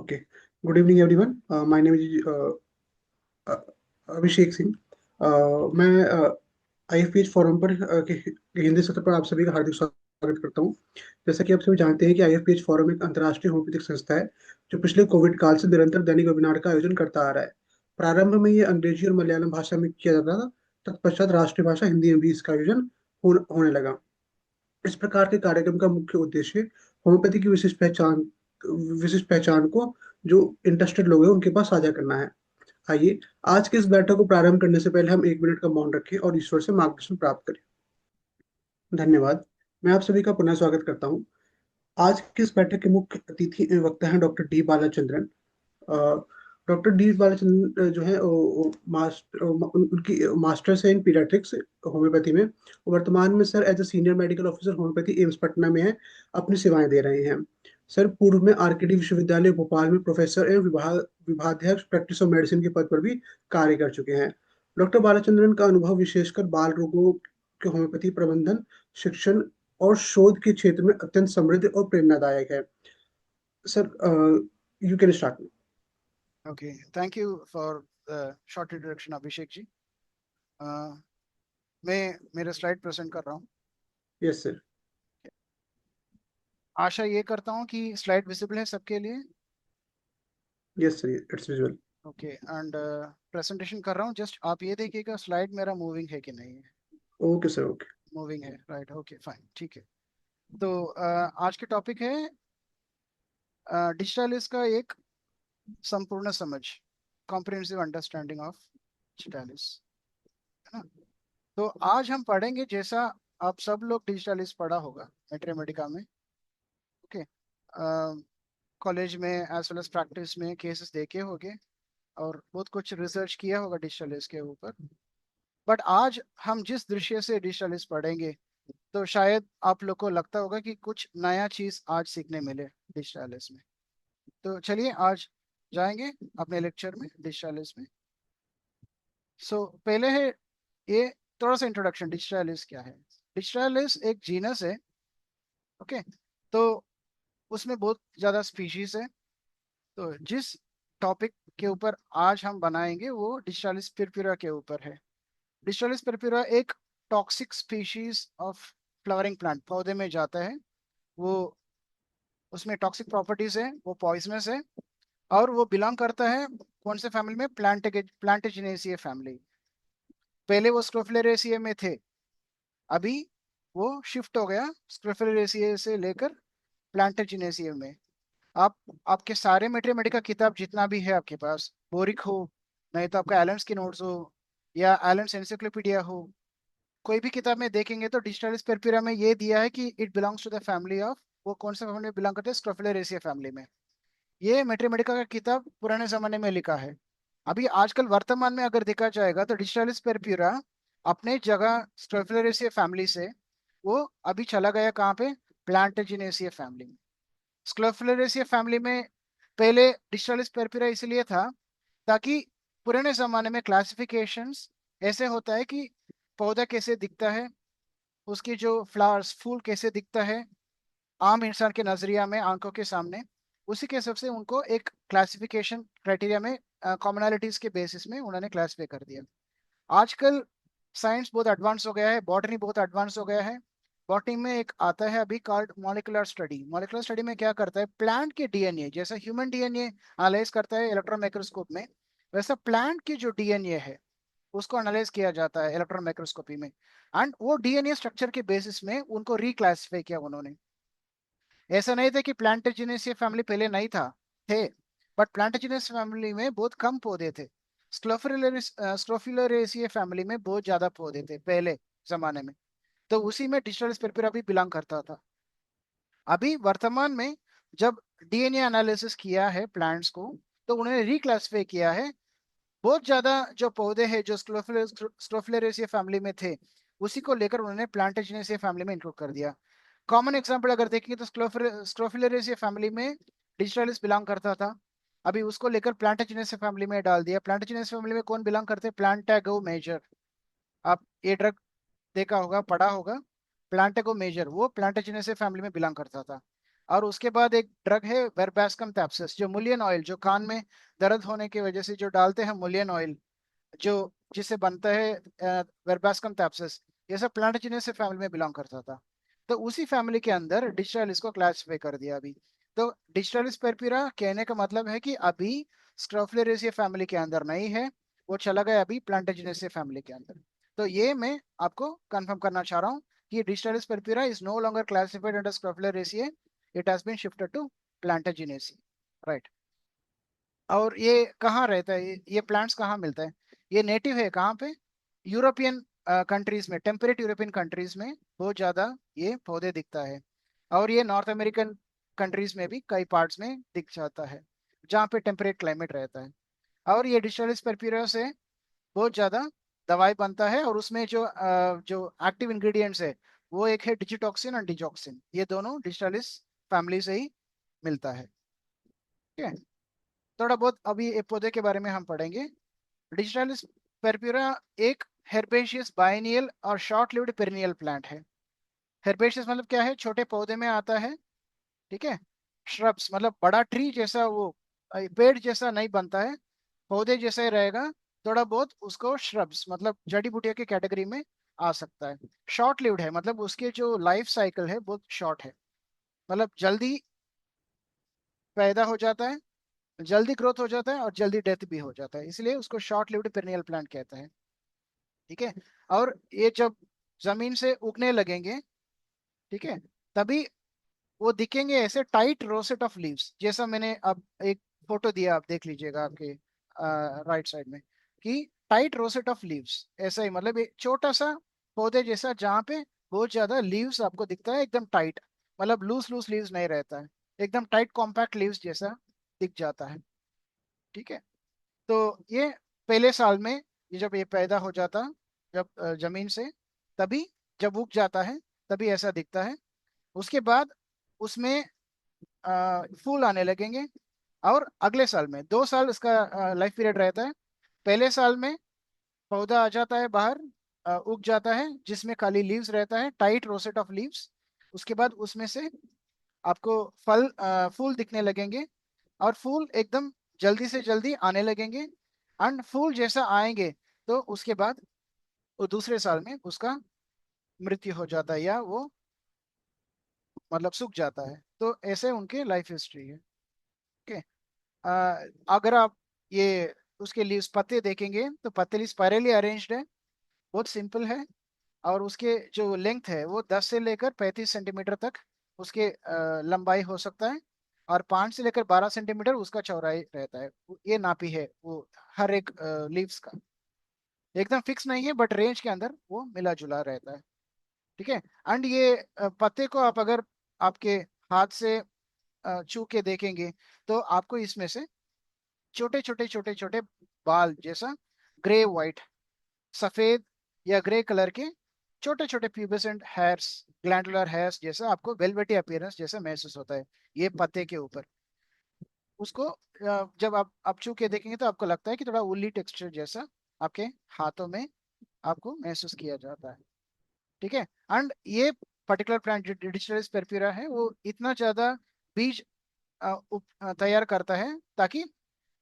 Okay. Good evening, everyone. My name is Abhishek Singh. मैं IFPH forum पर के हिंदी सत्र पर आप सभी का हार्दिक स्वागत करता हूं। जैसा कि आप सभी जानते हैं कि IFPH फोरम एक अंतर्राष्ट्रीय होम्योपैथिक संस्था है जो पिछले कोविड काल से निरंतर दैनिक वेबिनार का आयोजन करता आ रहा है। प्रारंभ में ये अंग्रेजी और मलयालम भाषा में किया जाता था, तत्पश्चात राष्ट्रीय भाषा हिंदी में भी इसका आयोजन होने लगा। इस प्रकार के कार्यक्रम का मुख्य उद्देश्य होम्योपैथी की विशिष्ट पहचान को जो इंटरेस्टेड लोग हैं उनके पास साझा करना है। आइए आज के इस बैठक को प्रारंभ करने से पहले हम 1 मिनट का मौन रखें और ईश्वर से मार्गदर्शन प्राप्त करें। धन्यवाद। मैं आप सभी का पुनः स्वागत करता हूँ। आज की इस बैठक के मुख्य अतिथि वक्ता हैं doctor D Balachandran. Doctor D Balachandran जो है उनकी मास्टर्स है इन पीडियाट्रिक्स होम्योपैथी में। वर्तमान में sir as a senior medical officer homeopathy AIIMS Patna में है, अपनी सेवाएं दे रहे हैं। सर पूर्व में आरकेडी विश्वविद्यालय भोपाल में प्रोफेसर एवं विभागाध्यक्ष प्रैक्टिस ऑफ मेडिसिन के पद पर भी कार्य कर चुके हैं। डॉक्टर बालाचंद्रन का अनुभव विशेषकर बाल रोगों के होम्योपैथी प्रबंधन, शिक्षण और शोध के क्षेत्र में अत्यंत समृद्ध और प्रेरणादायक है। Sir you can start. Okay, thank you for the short introduction, Abhishek जी। मैं मेरा स्लाइड प्रेजेंट कर रहा हूँ। Yes sir. आशा ये करता हूँ कि स्लाइड विजिबल है सबके लिए। Yes sir, it's visual. Okay, and presentation कर रहा हूँ, जस्ट आप ये देखिएगा स्लाइड मेरा मूविंग है कि नहीं है। Okay sir, okay. मूविंग है, राइट, ओके फाइन, ठीक है। तो आज के टॉपिक है डिजिटालिस का एक संपूर्ण समझ, कॉम्प्रिहेंसिव अंडरस्टैंडिंग ऑफ डिजिटालिस, है ना। तो आज हम पढ़ेंगे, जैसा आप सब लोग डिजिटालिस पढ़ा होगा मैथमेटिका में, ओके, कॉलेज में एज वेल एज प्रैक्टिस में केसेस देखे होंगे और बहुत कुछ रिसर्च किया होगा डिजिटालिस के ऊपर। बट आज हम जिस दृश्य से डिजिटालिस पढ़ेंगे, तो शायद आप लोग को लगता होगा कि कुछ नया चीज आज सीखने मिले डिजिटालिस में। तो चलिए आज जाएंगे अपने लेक्चर में डिजिटालिस में। पहले है ये थोड़ा सा इंट्रोडक्शन, डिजिटालिस क्या है। डिजिटालिस एक जीनस है, ओके। तो उसमें बहुत ज़्यादा स्पीशीज है। तो जिस टॉपिक के ऊपर आज हम बनाएंगे वो डिजिटालिस पिरपिरा के ऊपर है। डिजिटालिस पिरपिरा एक toxic species of flowering plant, पौधे में जाता है वो, उसमें टॉक्सिक प्रॉपर्टीज है, वो पॉइजनस है और वो बिलोंग करता है कौन से फैमिली में, प्लांटेजिनेसिए फैमिली। पहले वो स्क्रोफिलरेसिए में थे, अभी वो शिफ्ट हो गया स्क्रोफिलरेसिए से लेकर प्लांटेजिनेसिए में। आप आपके सारे मैथमेटिका किताब जितना भी है आपके पास, बोरिक हो, नहीं तो आपका एलन्स की नोट्स हो या एलन्स एनसाइक्लोपीडिया हो, कोई भी किताब में देखेंगे तो डिजिटालिस पेरपिरा में ये दिया है कि it belongs to the family of, वो कौन सा फैमिली में बिलोंग करते हैं, स्क्रोफिलरेसिए फैमिली में। ये मैथमेटिका का किताब पुराने जमाने में लिखा है। अभी आजकल वर्तमान में अगर देखा जाएगा तो डिजिटालिस पेरपिरा अपने जगह स्क्रोफिलरेसिए फैमिली से वो अभी चला गया कहाँ पे, प्लांटेजिनेसिए फैमिली में। स्क्लोफिलरेसिया फैमिली में पहले डिजिटालिस पेरपिरा इसलिए था ताकि पुराने जमाने में क्लासिफिकेशंस ऐसे होता है कि पौधा कैसे दिखता है, उसकी जो फ्लावर्स फूल कैसे दिखता है आम इंसान के नजरिया में, आंखों के सामने, उसी के हिसाब से उनको एक क्लासिफिकेशन क्राइटेरिया में कॉमनैलिटीज के बेसिस में उन्होंने क्लासिफाई कर दिया। आजकल साइंस बहुत एडवांस हो गया है, बॉटनी बहुत एडवांस हो गया है। बॉटनी में एक आता है अभी called molecular study. Molecular study में क्या करता है, प्लांट के डीएनए जैसा ह्यूमन डीएनए एनालाइज करता है इलेक्ट्रॉन माइक्रोस्कोप में, वैसा प्लांट की जो डीएनए है उसको एनालाइज किया जाता है इलेक्ट्रॉन माइक्रोस्कोपी में। एंड वो डीएनए स्ट्रक्चर के बेसिस में उनको रिक्लासिफाई किया उन्होंने। ऐसा नहीं था कि प्लांटेजिनेसिया फैमिली पहले नहीं था, थे, बट प्लांटेजिनेस फैमिली में बहुत कम पौधे थे। स्क्लोफिलरेसिया फैमिली में बहुत ज्यादा पौधे थे पहले जमाने में। तो उसी में डिजिटल पेरपिरा भी बिलोंग करता था। अभी वर्तमान में जब डीएनए एनालिसिस किया है प्लांट्स को, तो उन्होंने रिक्लासिफाई किया है। बहुत ज्यादा जो पौधे हैं जो स्क्लोफिलरेसिया फैमिली में थे, उसी को लेकर उन्होंने प्लांटेजिनेसिया फैमिली में इंक्लूड कर दिया। कॉमन एग्जांपल अगर देखेंगे तो स्क्रोफिलरेसिया फैमिली में डिजिटालिस बिलोंग करता था, अभी उसको लेकर प्लांटेजिनेसिया फैमिली में डाल दिया। प्लांटेजिनेसिया फैमिली में कौन बिलोंग करते हैं, प्लांटागो मेजर। आप ये ड्रग देखा होगा, पढ़ा होगा, प्लांटागो मेजर, वो प्लांटेजिनेसिया फैमिली में बिलोंग करता था। और उसके बाद एक ड्रग है वेरबैस्कम टैप्सिस, जो मुलियन ऑयल, जो कान में दर्द होने की वजह से जो डालते हैं मुलियन ऑयल, जो जिससे बनता है वेरबैस्कम टैप्सिस, ये सब प्लांटाजिनेसी फैमिली में बिलोंग करता था। तो उसी फैमिली के अंदर डिजिटालिस को क्लासिफाई कर दिया अभी। तो डिजिटालिस परप्यूरा कहने का मतलब है कि अभी स्क्रोफुलेरेसिया फैमिली के अंदर नहीं है, वो चला गया अभी प्लांटाजिनेसी फैमिली के अंदर। तो ये मैं आपको कंफर्म करना चाह रहा हूँ कि Digitalis purpurea is no longer classified under Scrophulariaceae, it has been shifted to Plantaginaceae, right. और ये कहाँ रहता है, ये प्लांट्स कहाँ मिलता है? ये नेटिव है कहाँ पे? यूरोपियन कंट्रीज में, टेम्परेट यूरोपियन कंट्रीज में बहुत ज्यादा ये पौधे दिखता है। और ये नॉर्थ अमेरिकन कंट्रीज में भी कई पार्ट्स में दिख जाता है, जहाँ पे टेम्परेट क्लाइमेट रहता है। और ये डिस्टिलस परप्यूरा से बहुत ज्यादा दवाई बनता है, और उसमें जो एक्टिव इंग्रेडिएंट्स है वो एक है डिजिटॉक्सिन और डिजॉक्सिन, ये दोनों डिस्टिलस फैमिली से ही मिलता है। ठीक है, थोड़ा बहुत अभी एक पौधे के बारे में हम पढ़ेंगे। डिजिटालिस परप्यूरा एक हेर्बेशियस बाइनियल और शॉर्ट लिव्ड पेरिनियल प्लांट है। हेर्बेशियस मतलब क्या है? छोटे पौधे में आता है, ठीक है। श्रब्स मतलब बड़ा ट्री जैसा, वो पेड़ जैसा नहीं बनता है, पौधे जैसा ही रहेगा। थोड़ा बहुत उसको श्रब्स मतलब जड़ी बूटियों की कैटेगरी में आ सकता है। शॉर्ट लिव्ड है मतलब उसके जो लाइफ साइकिल है बहुत शॉर्ट है, मतलब जल्दी पैदा हो जाता है, जल्दी ग्रोथ हो जाता है और जल्दी डेथ भी हो जाता है, इसलिए उसको शॉर्ट लिव्ड पेरिनियल प्लांट कहते हैं। ठीक है, और ये जब जमीन से उगने लगेंगे, ठीक है, तभी वो दिखेंगे ऐसे टाइट रोसेट ऑफ लीव्स, जैसा मैंने अब एक फोटो दिया, आप देख लीजिएगा आपके राइट साइड में, कि टाइट रोसेट ऑफ लीव्स ऐसा ही, मतलब एक छोटा सा पौधे जैसा जहाँ पे बहुत ज्यादा लीव्स आपको दिखता है, एकदम टाइट, मतलब लूज लूज लीव्स नहीं रहता है, एकदम टाइट कॉम्पैक्ट लीव्स जैसा दिख जाता है। ठीक है, तो ये पहले साल में, ये जब ये पैदा हो जाता, जब जमीन से, तभी जब उग जाता है तभी ऐसा दिखता है। उसके बाद उसमें फूल आने लगेंगे, और अगले साल में 2 साल इसका लाइफ पीरियड रहता है। पहले साल में पौधा आ जाता है बाहर, उग जाता है, जिसमें खाली लीव्स रहता है, टाइट रोसेट ऑफ लीव्स। उसके बाद उसमें से आपको फूल दिखने लगेंगे, और फूल एकदम जल्दी से जल्दी आने लगेंगे। एंड फूल जैसा आएंगे तो उसके बाद वो दूसरे साल में उसका मृत्यु हो जाता है, या वो मतलब सूख जाता है। तो ऐसे उनके लाइफ हिस्ट्री है। ओके, अगर आप ये उसके लीव्स पत्ते देखेंगे तो पत्ते स्पाइरली अरेंज्ड है, बहुत सिंपल है। और उसके जो लेंथ है वो 10 से लेकर 35 सेंटीमीटर तक उसके लंबाई हो सकता है, और 5 से लेकर 12 सेंटीमीटर उसका चौड़ाई रहता है। ये नापी है वो हर एक लीव्स का, एकदम फिक्स नहीं है बट रेंज के अंदर वो मिला जुला रहता है। ठीक है, एंड ये पत्ते को आप अगर आपके हाथ से छू के देखेंगे तो आपको इसमें से छोटे छोटे छोटे छोटे बाल जैसा, ग्रे वाइट, सफेद या ग्रे कलर के छोटे छोटे प्यूबेसेंट हेयर्स, ग्लैंडुलर हेयर्स जैसा आपको वेलवेटी अपीयरेंस जैसा महसूस होता है ये पत्ते के ऊपर। उसको जब आप छू के देखेंगे तो आपको लगता है कि थोड़ा उल्ली टेक्सचर जैसा आपके हाथों में आपको महसूस किया जाता है। ठीक है, एंड ये पर्टिकुलर प्लांट जो डिजिटलिस परप्यूरा है वो इतना ज्यादा बीज तैयार करता है, ताकि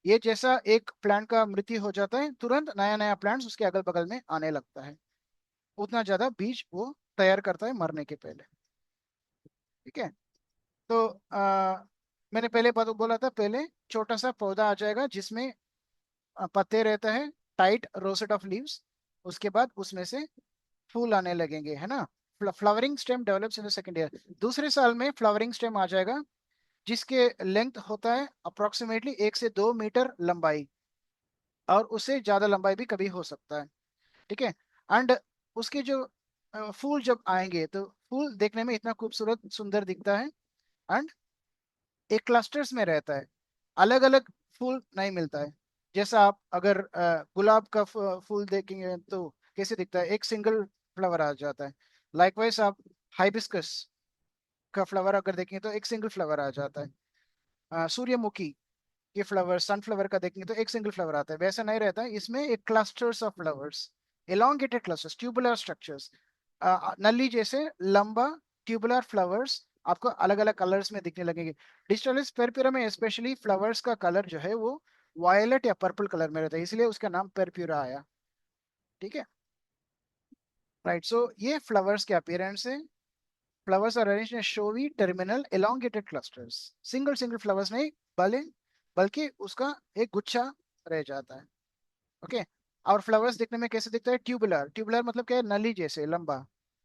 ये जैसा एक प्लांट का मृत्यु हो जाता है तुरंत नया नया प्लांट्स उसके अगल बगल में आने लगता है, उतना ज्यादा बीज वो तैयार करता है मरने के पहले। ठीक है, तो मैंने पहले बोला था, पहले छोटा सा पौधा आ जाएगा जिसमें पत्ते रहता है, टाइट रोसेट ऑफ लीव्स। उसके बाद उसमें से फूल आने लगेंगे, है ना। Flowering stem develops in the second year, दूसरे साल में फ्लावरिंग स्टेम आ जाएगा, जिसके लेंथ होता है अप्रोक्सीमेटली 1 से 2 मीटर लंबाई, और उससे ज्यादा लंबाई भी कभी हो सकता है। ठीक है, एंड उसके जो फूल जब आएंगे तो फूल देखने में इतना खूबसूरत सुंदर दिखता है, एंड एक क्लस्टर्स में रहता है, अलग अलग फूल नहीं मिलता है। जैसा आप अगर गुलाब का फूल देखेंगे तो कैसे दिखता है, एक सिंगल फ्लावर आ जाता है। लाइकवाइज आप हाइबिस्कस का फ्लावर अगर देखेंगे तो एक सिंगल फ्लावर आ जाता है। सूर्यमुखी के फ्लावर, सनफ्लावर का देखेंगे तो एक सिंगल फ्लावर आता है, वैसा नहीं रहता है, इसमें एक clusters of flowers, elongated clusters, tubular structures, नली जैसे लंबा ट्यूबुलर फ्लावर्स आपको अलग अलग कलर्स में दिखने लगेंगे। डिजिटालिस परप्यूरा में स्पेशली फ्लावर्स का कलर जो है वो वायलेट या पर्पल कलर में रहता है, इसलिए उसका नाम परप्यूरा आया। ठीक है, राइट। सो ये फ्लावर्स के अपीयरेंस है। Flowers are arranged in showy terminal elongated clusters. Single single flowers नहीं, बले बल्कि उसका एक गुच्छा रह जाता है। ओके, और फ्लावर्स दिखने में कैसे दिखता है? ट्यूबुलर। ट्यूबुलर मतलब क्या है? नली जैसे लंबा।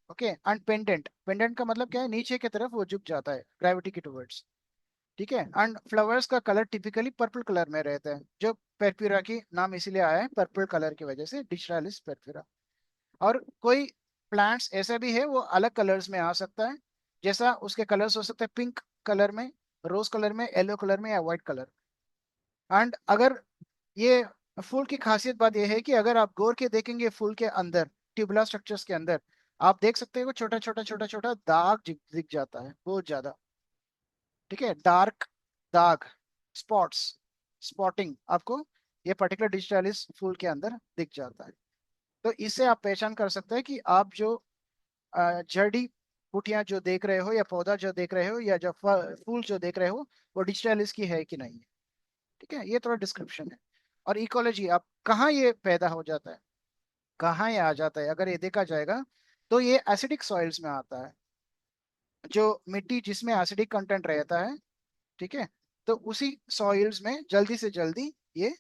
Okay, and pendant. पेंडेंट का मतलब क्या है? नीचे की तरफ वो झुक जाता है ग्रेविटी की टुवर्ड्स। ठीक है, एंड फ्लावर्स का कलर टिपिकली पर्पल कलर में रहता है, जो परप्यूरा की नाम इसीलिए आया है पर्पल कलर की वजह से, डिजिटालिस परप्यूरा। और कोई प्लांट्स ऐसा भी है वो अलग कलर्स में आ सकता है, जैसा उसके कलर्स हो सकते हैं पिंक कलर में, रोज कलर में, येलो कलर में, या व्हाइट कलर। एंड अगर ये फूल की खासियत बात यह है कि अगर आप गौर के देखेंगे फूल के अंदर, ट्यूबुलर स्ट्रक्चर्स के अंदर, आप देख सकते हो छोटा छोटा छोटा छोटा दाग दिख जाता है बहुत ज्यादा। ठीक है, डार्क दाग, स्पॉट्स, स्पॉटिंग आपको ये पर्टिकुलर डिजिटालिस फूल के अंदर दिख जाता है। तो इससे आप पहचान कर सकते हैं कि आप जो जड़ी बूटियां जो देख रहे हो, या पौधा जो देख रहे हो, या जो फूल जो देख रहे हो, वो डिजिटालिस की है कि नहीं है। ठीक है, ये थोड़ा डिस्क्रिप्शन है। और इकोलॉजी, आप कहाँ ये पैदा हो जाता है, कहाँ ये आ जाता है, अगर ये देखा जाएगा तो ये एसिडिक सॉइल्स में आता है। जो मिट्टी जिसमें एसिडिक कंटेंट रहता है, ठीक है, तो उसी सॉइल्स में जल्दी से जल्दी ये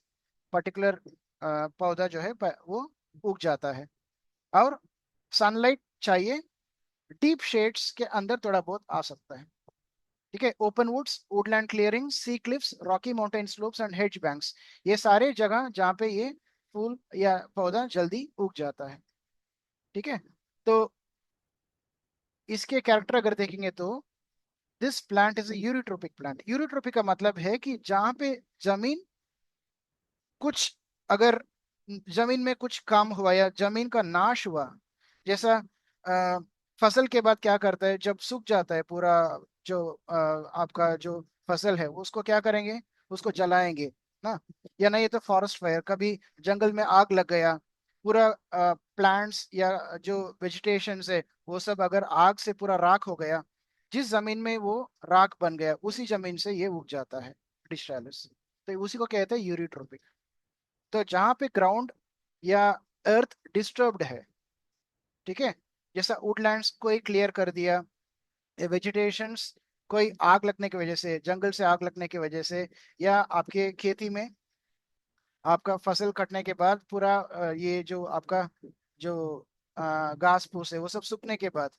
पर्टिकुलर पौधा जो है वो उग जाता है। और सनलाइट चाहिए, डीप शेड्स के अंदर थोड़ा बहुत आ सकता है। ठीक है, open woods, woodland clearing, sea cliffs, rocky mountain slopes and hedge banks, ये सारे जगह जहाँ पे ये फूल या पौधा जल्दी उग जाता है। ठीक है, तो इसके कैरेक्टर अगर देखेंगे तो दिस प्लांट इज यूरिट्रोपिक प्लांट। यूरिट्रोपिक का मतलब है कि जहाँ पे जमीन कुछ, अगर जमीन में कुछ काम हुआ या जमीन का नाश हुआ, जैसा अ, फसल के बाद क्या करता है जब सूख जाता है पूरा, जो आपका जो फसल है उसको क्या करेंगे, उसको जलाएंगे ना, या नहीं तो फॉरेस्ट फायर, कभी जंगल में आग लग गया, पूरा प्लांट्स या जो वेजिटेशन है वो सब अगर आग से पूरा राख हो गया, जिस जमीन में वो राख बन गया उसी जमीन से ये उग जाता है डिस्ट्रेलिस। तो उसी को कहते हैं यूरिट्रोपिक। तो जहां पे ग्राउंड या अर्थ डिस्टर्ब्ड है, ठीक है, जैसा वुडलैंड्स कोई क्लियर कर दिया, वेजिटेशंस कोई आग लगने की वजह से, जंगल से आग लगने की वजह से, या आपके खेती में आपका फसल कटने के बाद पूरा ये जो आपका जो घास फूस है वो सब सूखने के बाद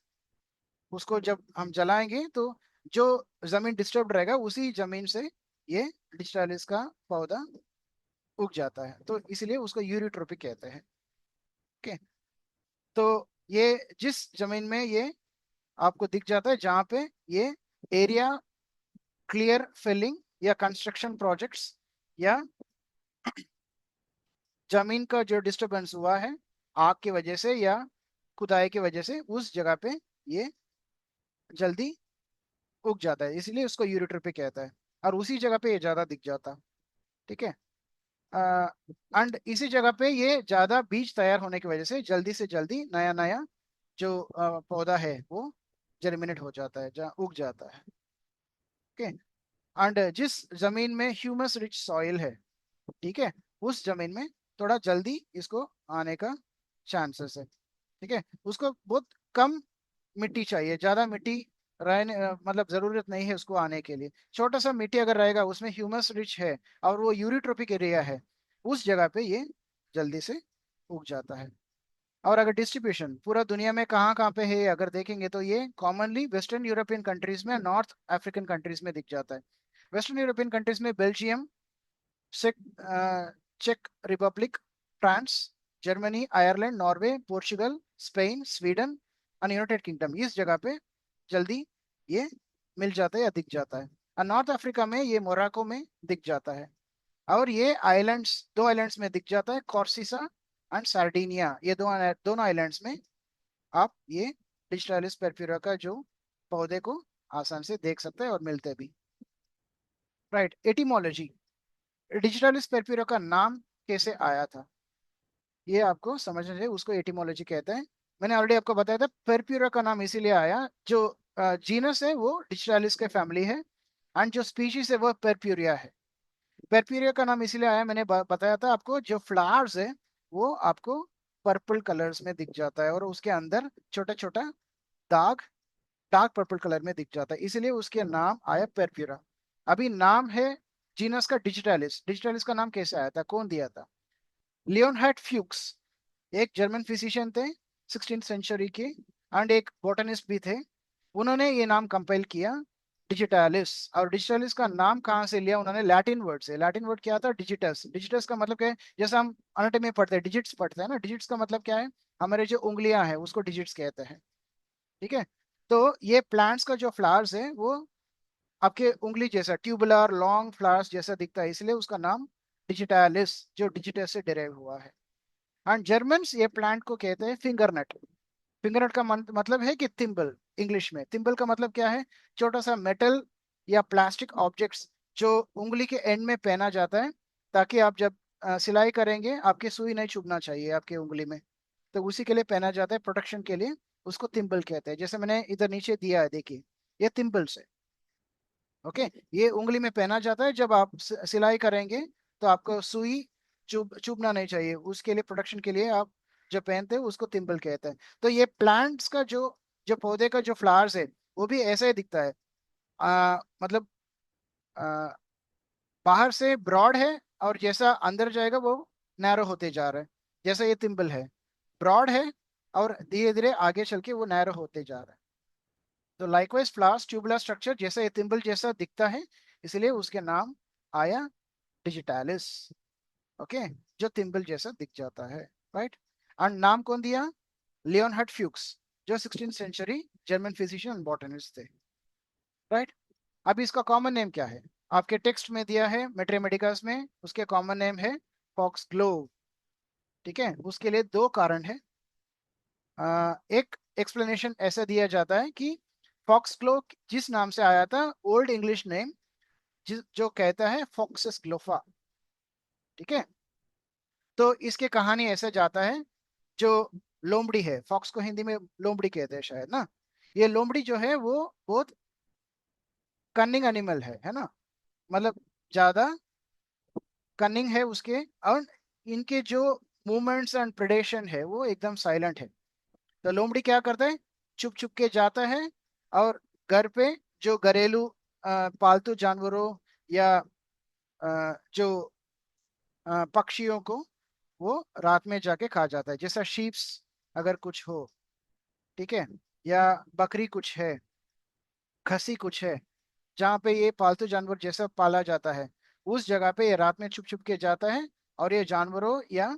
उसको जब हम जलाएंगे तो जो जमीन डिस्टर्ब रहेगा उसी जमीन से ये डिजिटालिस का पौधा उग जाता है, तो इसलिए उसको यूरिट्रोपिक कहते हैं। ओके, तो ये जिस जमीन में ये आपको दिख जाता है जहां पे ये एरिया क्लियर फिलिंग या कंस्ट्रक्शन प्रोजेक्ट्स, या जमीन का जो डिस्टरबेंस हुआ है आग की वजह से या खुदाई की वजह से, उस जगह पे ये जल्दी उग जाता है, इसलिए उसको यूरिट्रोपिक कहता है। और उसी जगह पे ये ज्यादा दिख जाता। ठीक है, एंड इसी जगह पे ये ज्यादा बीज तैयार होने की वजह से जल्दी से जल्दी नया नया जो पौधा है वो जर्मिनेट हो जाता है, जहाँ उग जाता है। ओके, एंड जिस जमीन में ह्यूमस रिच सॉइल है, ठीक है, उस जमीन में थोड़ा जल्दी इसको आने का चांसेस है। ठीक है, उसको बहुत कम मिट्टी चाहिए, ज्यादा मिट्टी रहने मतलब जरूरत नहीं है उसको आने के लिए। छोटा सा मिट्टी अगर रहेगा उसमें ह्यूमस रिच है और वो यूरिट्रोपिक एरिया है, उस जगह पे ये जल्दी से उग जाता है। और अगर डिस्ट्रीब्यूशन पूरा दुनिया में कहाँ कहाँ पे है अगर देखेंगे तो ये कॉमनली वेस्टर्न यूरोपियन कंट्रीज में, नॉर्थ अफ्रीकन कंट्रीज में दिख जाता है। वेस्टर्न यूरोपियन कंट्रीज में Belgium, check check Republic, France, Germany, Ireland, Norway, Portugal, Spain, Sweden और यूनाइटेड किंगडम, इस जगह पे जल्दी ये मिल जाता है या दिख जाता है। और नॉर्थ अफ्रीका में ये मोराको में दिख जाता है। और ये आइलैंड्स, दो आइलैंड्स में दिख जाता है, कॉर्सिसा एंड सार्डिनिया, ये दोनों आइलैंड्स में आप ये डिजिटालिस परप्यूरा का जो पौधे को आसान से देख सकते हैं और मिलते भी। राइट, एटिमोलॉजी, डिजिटालिस परप्यूरा का नाम कैसे आया था ये आपको समझना चाहिए, उसको एटिमोलॉजी कहते हैं। मैंने ऑलरेडी आपको बताया था, परप्यूरा का नाम इसीलिए आया, जो जीनस है वो डिजिटालिस के फैमिली है, एंड जो स्पीशीज है वो परप्यूरिया है। परप्यूरिया का नाम इसीलिए आया, मैंने बताया था आपको, जो फ्लावर्स है वो आपको पर्पल कलर्स में दिख जाता है और उसके अंदर छोटा छोटा दाग डार्क पर्पल कलर में दिख जाता है, इसलिए उसके नाम आया परप्यूरा। अभी नाम है जीनस का डिजिटालिस। डिजिटालिस का नाम कैसे आया था, कौन दिया था? लियोनहार्ड फ्यूक्स, एक जर्मन फिजिशियन थे 16th सेंचुरी के, एंड एक बोटनिस्ट भी थे। उन्होंने ये नाम कंपाइल किया डिजिटालिस। और डिजिटालिस का नाम कहाँ से लिया उन्होंने? लैटिन वर्ड से। लैटिन वर्ड क्या था? डिजिटस। डिजिटस का मतलब क्या है? जैसे हम अनाटमी में पढ़ते हैं डिजिट्स पढ़ते हैं ना, डिजिट्स का मतलब क्या है? हमारे जो उंगलियां हैं उसको डिजिट्स कहते हैं। ठीक है। तो ये प्लांट्स का जो फ्लावर्स है वो आपके उंगली जैसा ट्यूबुलर लॉन्ग फ्लावर्स जैसा दिखता है, इसलिए उसका नाम डिजिटालिस, जो डिजिटस से डिराइव हुआ है। एंड जर्मन्स ये प्लांट को कहते हैं फिंगरनट। फिंगरनट का मतलब है कि थिम्बल। इंग्लिश में थिम्बल का मतलब क्या है? छोटा सा मेटल या प्लास्टिक ऑब्जेक्ट्स जो उंगली के एंड में पहना जाता है, ताकि आप जब सिलाई करेंगे आपकी सुई नहीं चुभना चाहिए आपके उंगली में, तो उसी के लिए पहना जाता है, प्रोटेक्शन के लिए। उसको थिम्बल कहते हैं। जैसे मैंने इधर नीचे दिया है देखिए, ये थिम्बल्स है। ओके। ये उंगली में पहना जाता है, जब आप सिलाई करेंगे तो आपको सुई चुभना नहीं चाहिए, उसके लिए प्रोटेक्शन के लिए आप जो पहनते हैं उसको थिम्बल कहते हैं। तो ये प्लांट्स का जो जो पौधे का जो फ्लावर्स है वो भी ऐसा ही दिखता है। मतलब आ, बाहर से ब्रॉड है और जैसा अंदर जाएगा वो नैरो होते जा रहा है। जैसा ये थिम्बल है, ब्रॉड है और धीरे धीरे आगे चल के वो नैरो होते जा रहा है। तो लाइकवाइज फ्लावर्स ट्यूबुलर स्ट्रक्चर जैसा ये थिम्बल जैसा दिखता है, इसलिए उसके नाम आया डिजिटालिस। ओके। जो थिम्बल जैसा दिख जाता है। राइट। एंड नाम कौन दिया? लियोनहार्ड फ्यूक्स, जो 16th century German physician botanist थे। राइट। अभी इसका कॉमन नेम क्या है? आपके टेक्स्ट में दिया है मेट्रेमेटिकास में, उसके कॉमन नेम है फॉक्स ग्लोव। ठीक है। उसके लिए दो कारण है। एक एक्सप्लेनेशन ऐसा दिया जाता है कि फॉक्स ग्लो जिस नाम से आया था, ओल्ड इंग्लिश नेम जिस जो कहता है फॉक्सेस ग्लोफा। ठीक है। तो इसके कहानी ऐसे जाता है, जो लोमड़ी है, फॉक्स को हिंदी में लोमड़ी कहते हैं शायद ना, ये लोमड़ी जो है वो बहुत कनिंग एनिमल है ना, मतलब ज्यादा कनिंग है उसके, और इनके जो मूवमेंट्स एंड प्रेडेशन है वो एकदम साइलेंट है। तो लोमड़ी क्या करता है? छुप छुप के जाता है और घर पे जो घरेलू पालतू जानवरों या जो पक्षियों को वो रात में जाके खा जाता है, जैसा शीप्स अगर कुछ हो, ठीक है, या बकरी कुछ है, खसी कुछ है, जहाँ पे ये पालतू जानवर जैसा पाला जाता है, उस जगह पे ये रात में छुप छुप के जाता है और ये जानवरों या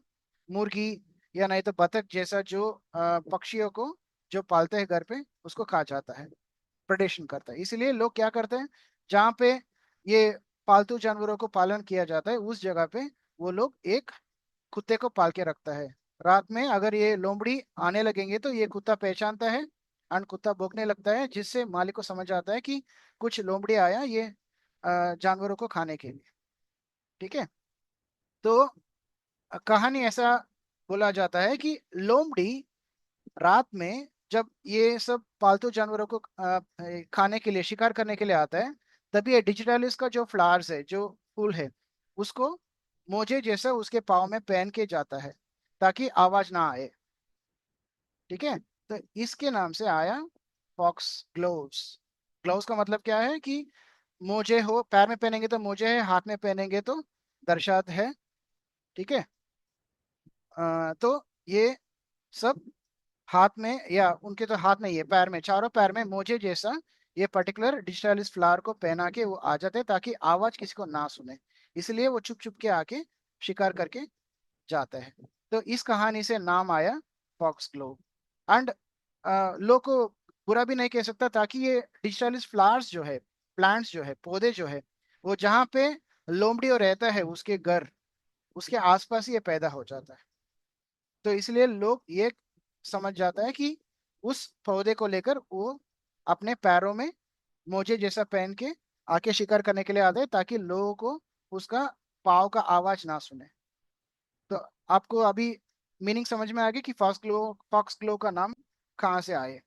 मुर्गी या नहीं तो बतख जैसा जो पक्षियों को जो पालते हैं घर पे उसको खा जाता है, प्रेडेशन करता है। इसलिए लोग क्या करते हैं, जहाँ पे ये पालतू जानवरों को पालन किया जाता है उस जगह पे वो लोग एक कुत्ते को पाल के रखता है। रात में अगर ये लोमड़ी आने लगेंगे तो ये कुत्ता पहचानता है एंड कुत्ता भौंकने लगता है, जिससे मालिक को समझ आता है कि कुछ लोमड़ी आया ये जानवरों को खाने के लिए। ठीक है। तो कहानी ऐसा बोला जाता है कि लोमड़ी रात में जब ये सब पालतू जानवरों को खाने के लिए, शिकार करने के लिए आता है, तभी ये डिजिटालिस का जो फ्लावर्स है, जो फूल है, उसको मोजे जैसा उसके पाँव में पहन के जाता है ताकि आवाज ना आए। ठीक है। तो इसके नाम से आया फॉक्स ग्लोव्स। ग्लोव्स का मतलब क्या है कि मोजे हो, पैर में पहनेंगे तो मोजे है, हाथ में पहनेंगे तो दर्शात है। ठीक है। तो ये सब हाथ में, या उनके तो हाथ नहीं है, पैर में, चारों पैर में मोजे जैसा ये पर्टिकुलर डिजिटालिस फ्लावर को पहना के वो आ जाते हैं ताकि आवाज किसी को ना सुने, इसलिए वो चुप चुप के आके शिकार करके जाता है। तो इस कहानी से नाम आया फॉक्स ग्लोव। एंड लोग को बुरा भी नहीं कह सकता, ताकि ये डिजिटालिस फ्लावर्स जो है, प्लांट्स जो है, पौधे जो है, वो जहाँ पे लोमड़ी और रहता है उसके घर, उसके आसपास ही ये पैदा हो जाता है। तो इसलिए लोग ये समझ जाता है कि उस पौधे को लेकर वो अपने पैरों में मोजे जैसा पहन के आके शिकार करने के लिए आते हैं, ताकि लोगों को उसका पाँव का आवाज ना सुने। तो आपको अभी मीनिंग समझ में आ गई कि फॉक्स ग्लो का नाम कहाँ से आए।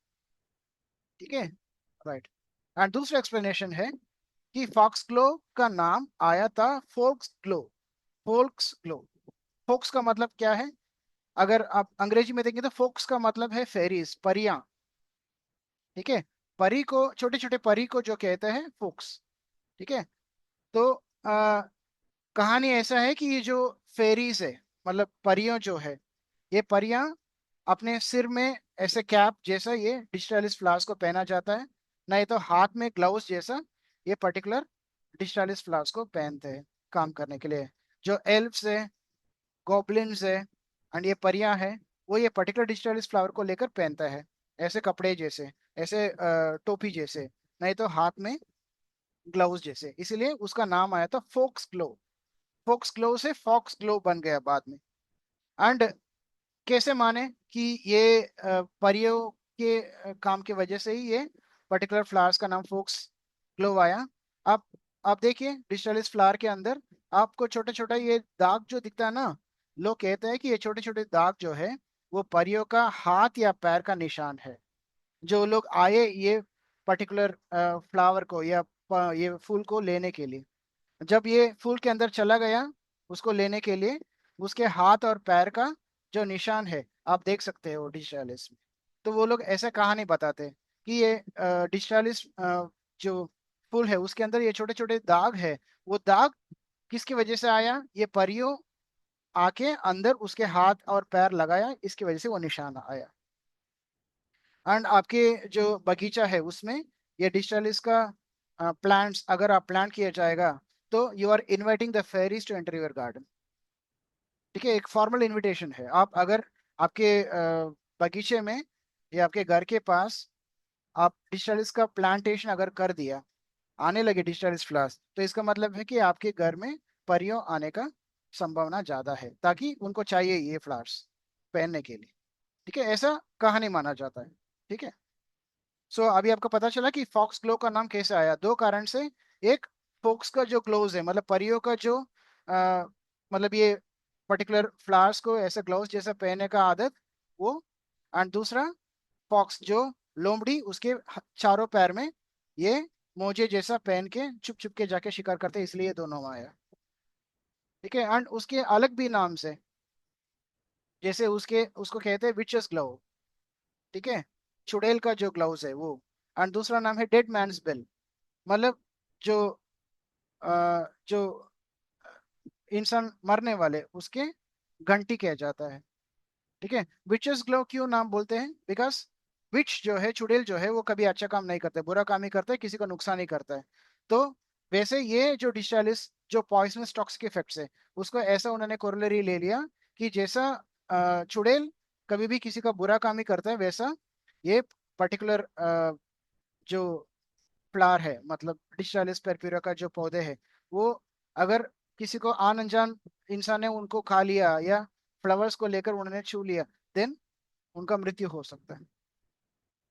ठीक है, राइट। एंड दूसरा एक्सप्लेनेशन है कि फॉक्स ग्लो का नाम आया था foxglove. Foxglove, fox का मतलब क्या है? अगर आप अंग्रेजी में देखेंगे तो फोक्स का मतलब है फेरीज, परियां। ठीक है, परी को, छोटे छोटे परी को जो कहते हैं फोक्स। ठीक है, तो कहानी ऐसा है कि ये जो फेरीज है, मतलब परियों जो है, ये परियां अपने सिर में ऐसे कैप जैसा ये डिजिटालिस फ्लावर्स को पहना जाता है, नहीं तो हाथ में ग्लव्स जैसा ये पर्टिकुलर डिजिटालिस फ्लावर्स को पहनते हैं काम करने के लिए। जो एल्व्स है, गॉब्लिन्स है, एंड ये परियां है, वो ये पर्टिकुलर डिजिटालिस फ्लावर को लेकर पहनता है, ऐसे कपड़े जैसे, ऐसे टोपी जैसे, नहीं तो हाथ में ग्लव्स जैसे। इसीलिए उसका नाम आया था फोक्स ग्लो। फोक्स ग्लो से फॉक्स ग्लो बन गया बाद में। एंड कैसे माने कि ये परियों के काम की वजह से ही ये पर्टिकुलर फ्लावर्स का नाम फोक्स ग्लो आया। आप आप देखिए डिजिटलिस फ्लावर के अंदर आपको छोटा छोटा ये दाग जो दिखता है ना, लोग कहते हैं कि ये छोटे छोटे दाग जो है वो परियों का हाथ या पैर का निशान है। जो लोग आए ये पर्टिकुलर फ्लावर को या ये फूल को लेने के लिए, जब ये फूल के अंदर चला गया उसको लेने के लिए, उसके हाथ और पैर का जो निशान है आप देख सकते हो डिजिटालिस में। तो वो लोग ऐसे कहानी बताते हैं कि ये डिजिटालिस जो फूल है उसके अंदर ये छोटे छोटे दाग है, वो दाग किसकी वजह से आया? ये परियों आके अंदर उसके हाथ और पैर लगाया, इसकी वजह से वो निशान आया। एंड आपके जो बगीचा है उसमें ये डिजिटलिस का प्लांट्स अगर आप प्लांट किया जाएगा तो you are inviting the fairies to enter your garden. ठीक है, एक फॉर्मल इनविटेशन है। आप अगर आपके बगीचे में या आपके घर के पास आप डिजिटलिस का प्लांटेशन अगर कर दिया, आने लगे डिजिटलिस फ्लावर्स, तो इसका मतलब है कि आपके घर में परियों आने का संभावना ज्यादा है, ताकि उनको चाहिए ये फ्लावर्स पहनने के लिए। ठीक है, ऐसा कहानी माना जाता है। ठीक है, सो अभी आपको पता चला कि फॉक्स ग्लो का नाम कैसे आया, दो कारण से। एक, फॉक्स का जो ग्लोव्स है, मतलब परियों का जो मतलब ये पर्टिकुलर फ्लावर्स को ऐसे ग्लोव्स जैसा पहनने का आदत, वो। एंड दूसरा, फॉक्स जो लोमड़ी उसके चारों पैर में ये मोजे जैसा पहन के छुप छुप के जाके शिकार करते, इसलिए ये दोनों आया। ठीक है, एंड उसके अलग भी नाम से, जैसे उसके उसको कहते हैं विचेस ग्लव। ठीक है, चुड़ैल का जो ग्लव्स है वो। एंड दूसरा नाम है डेड मैन्स बेल, मतलब जो जो इंसान मरने वाले उसके घंटी कहा जाता है। ठीक है, विचेस ग्लो क्यों नाम बोलते हैं? बिकॉज विच जो है, चुड़ैल जो है, वो कभी अच्छा काम नहीं करता है, बुरा काम ही करता है, किसी को नुकसान ही करता है। तो वैसे ये जो डिजिटालिस जो पॉइजनस टॉक्सिक इफेक्ट्स है, उसको ऐसा उन्होंने कोरोलरी ले लिया कि जैसा चुड़ैल कभी भी किसी का बुरा काम ही करता है, वैसा ये पर्टिकुलर जो फ्लावर है, मतलब डिजिटालिस परप्यूरा का जो पौधे है, वो अगर किसी को आन अनजान इंसान ने उनको खा लिया या फ्लावर्स को लेकर उन्होंने छू लिया, देन उनका मृत्यु हो सकता है।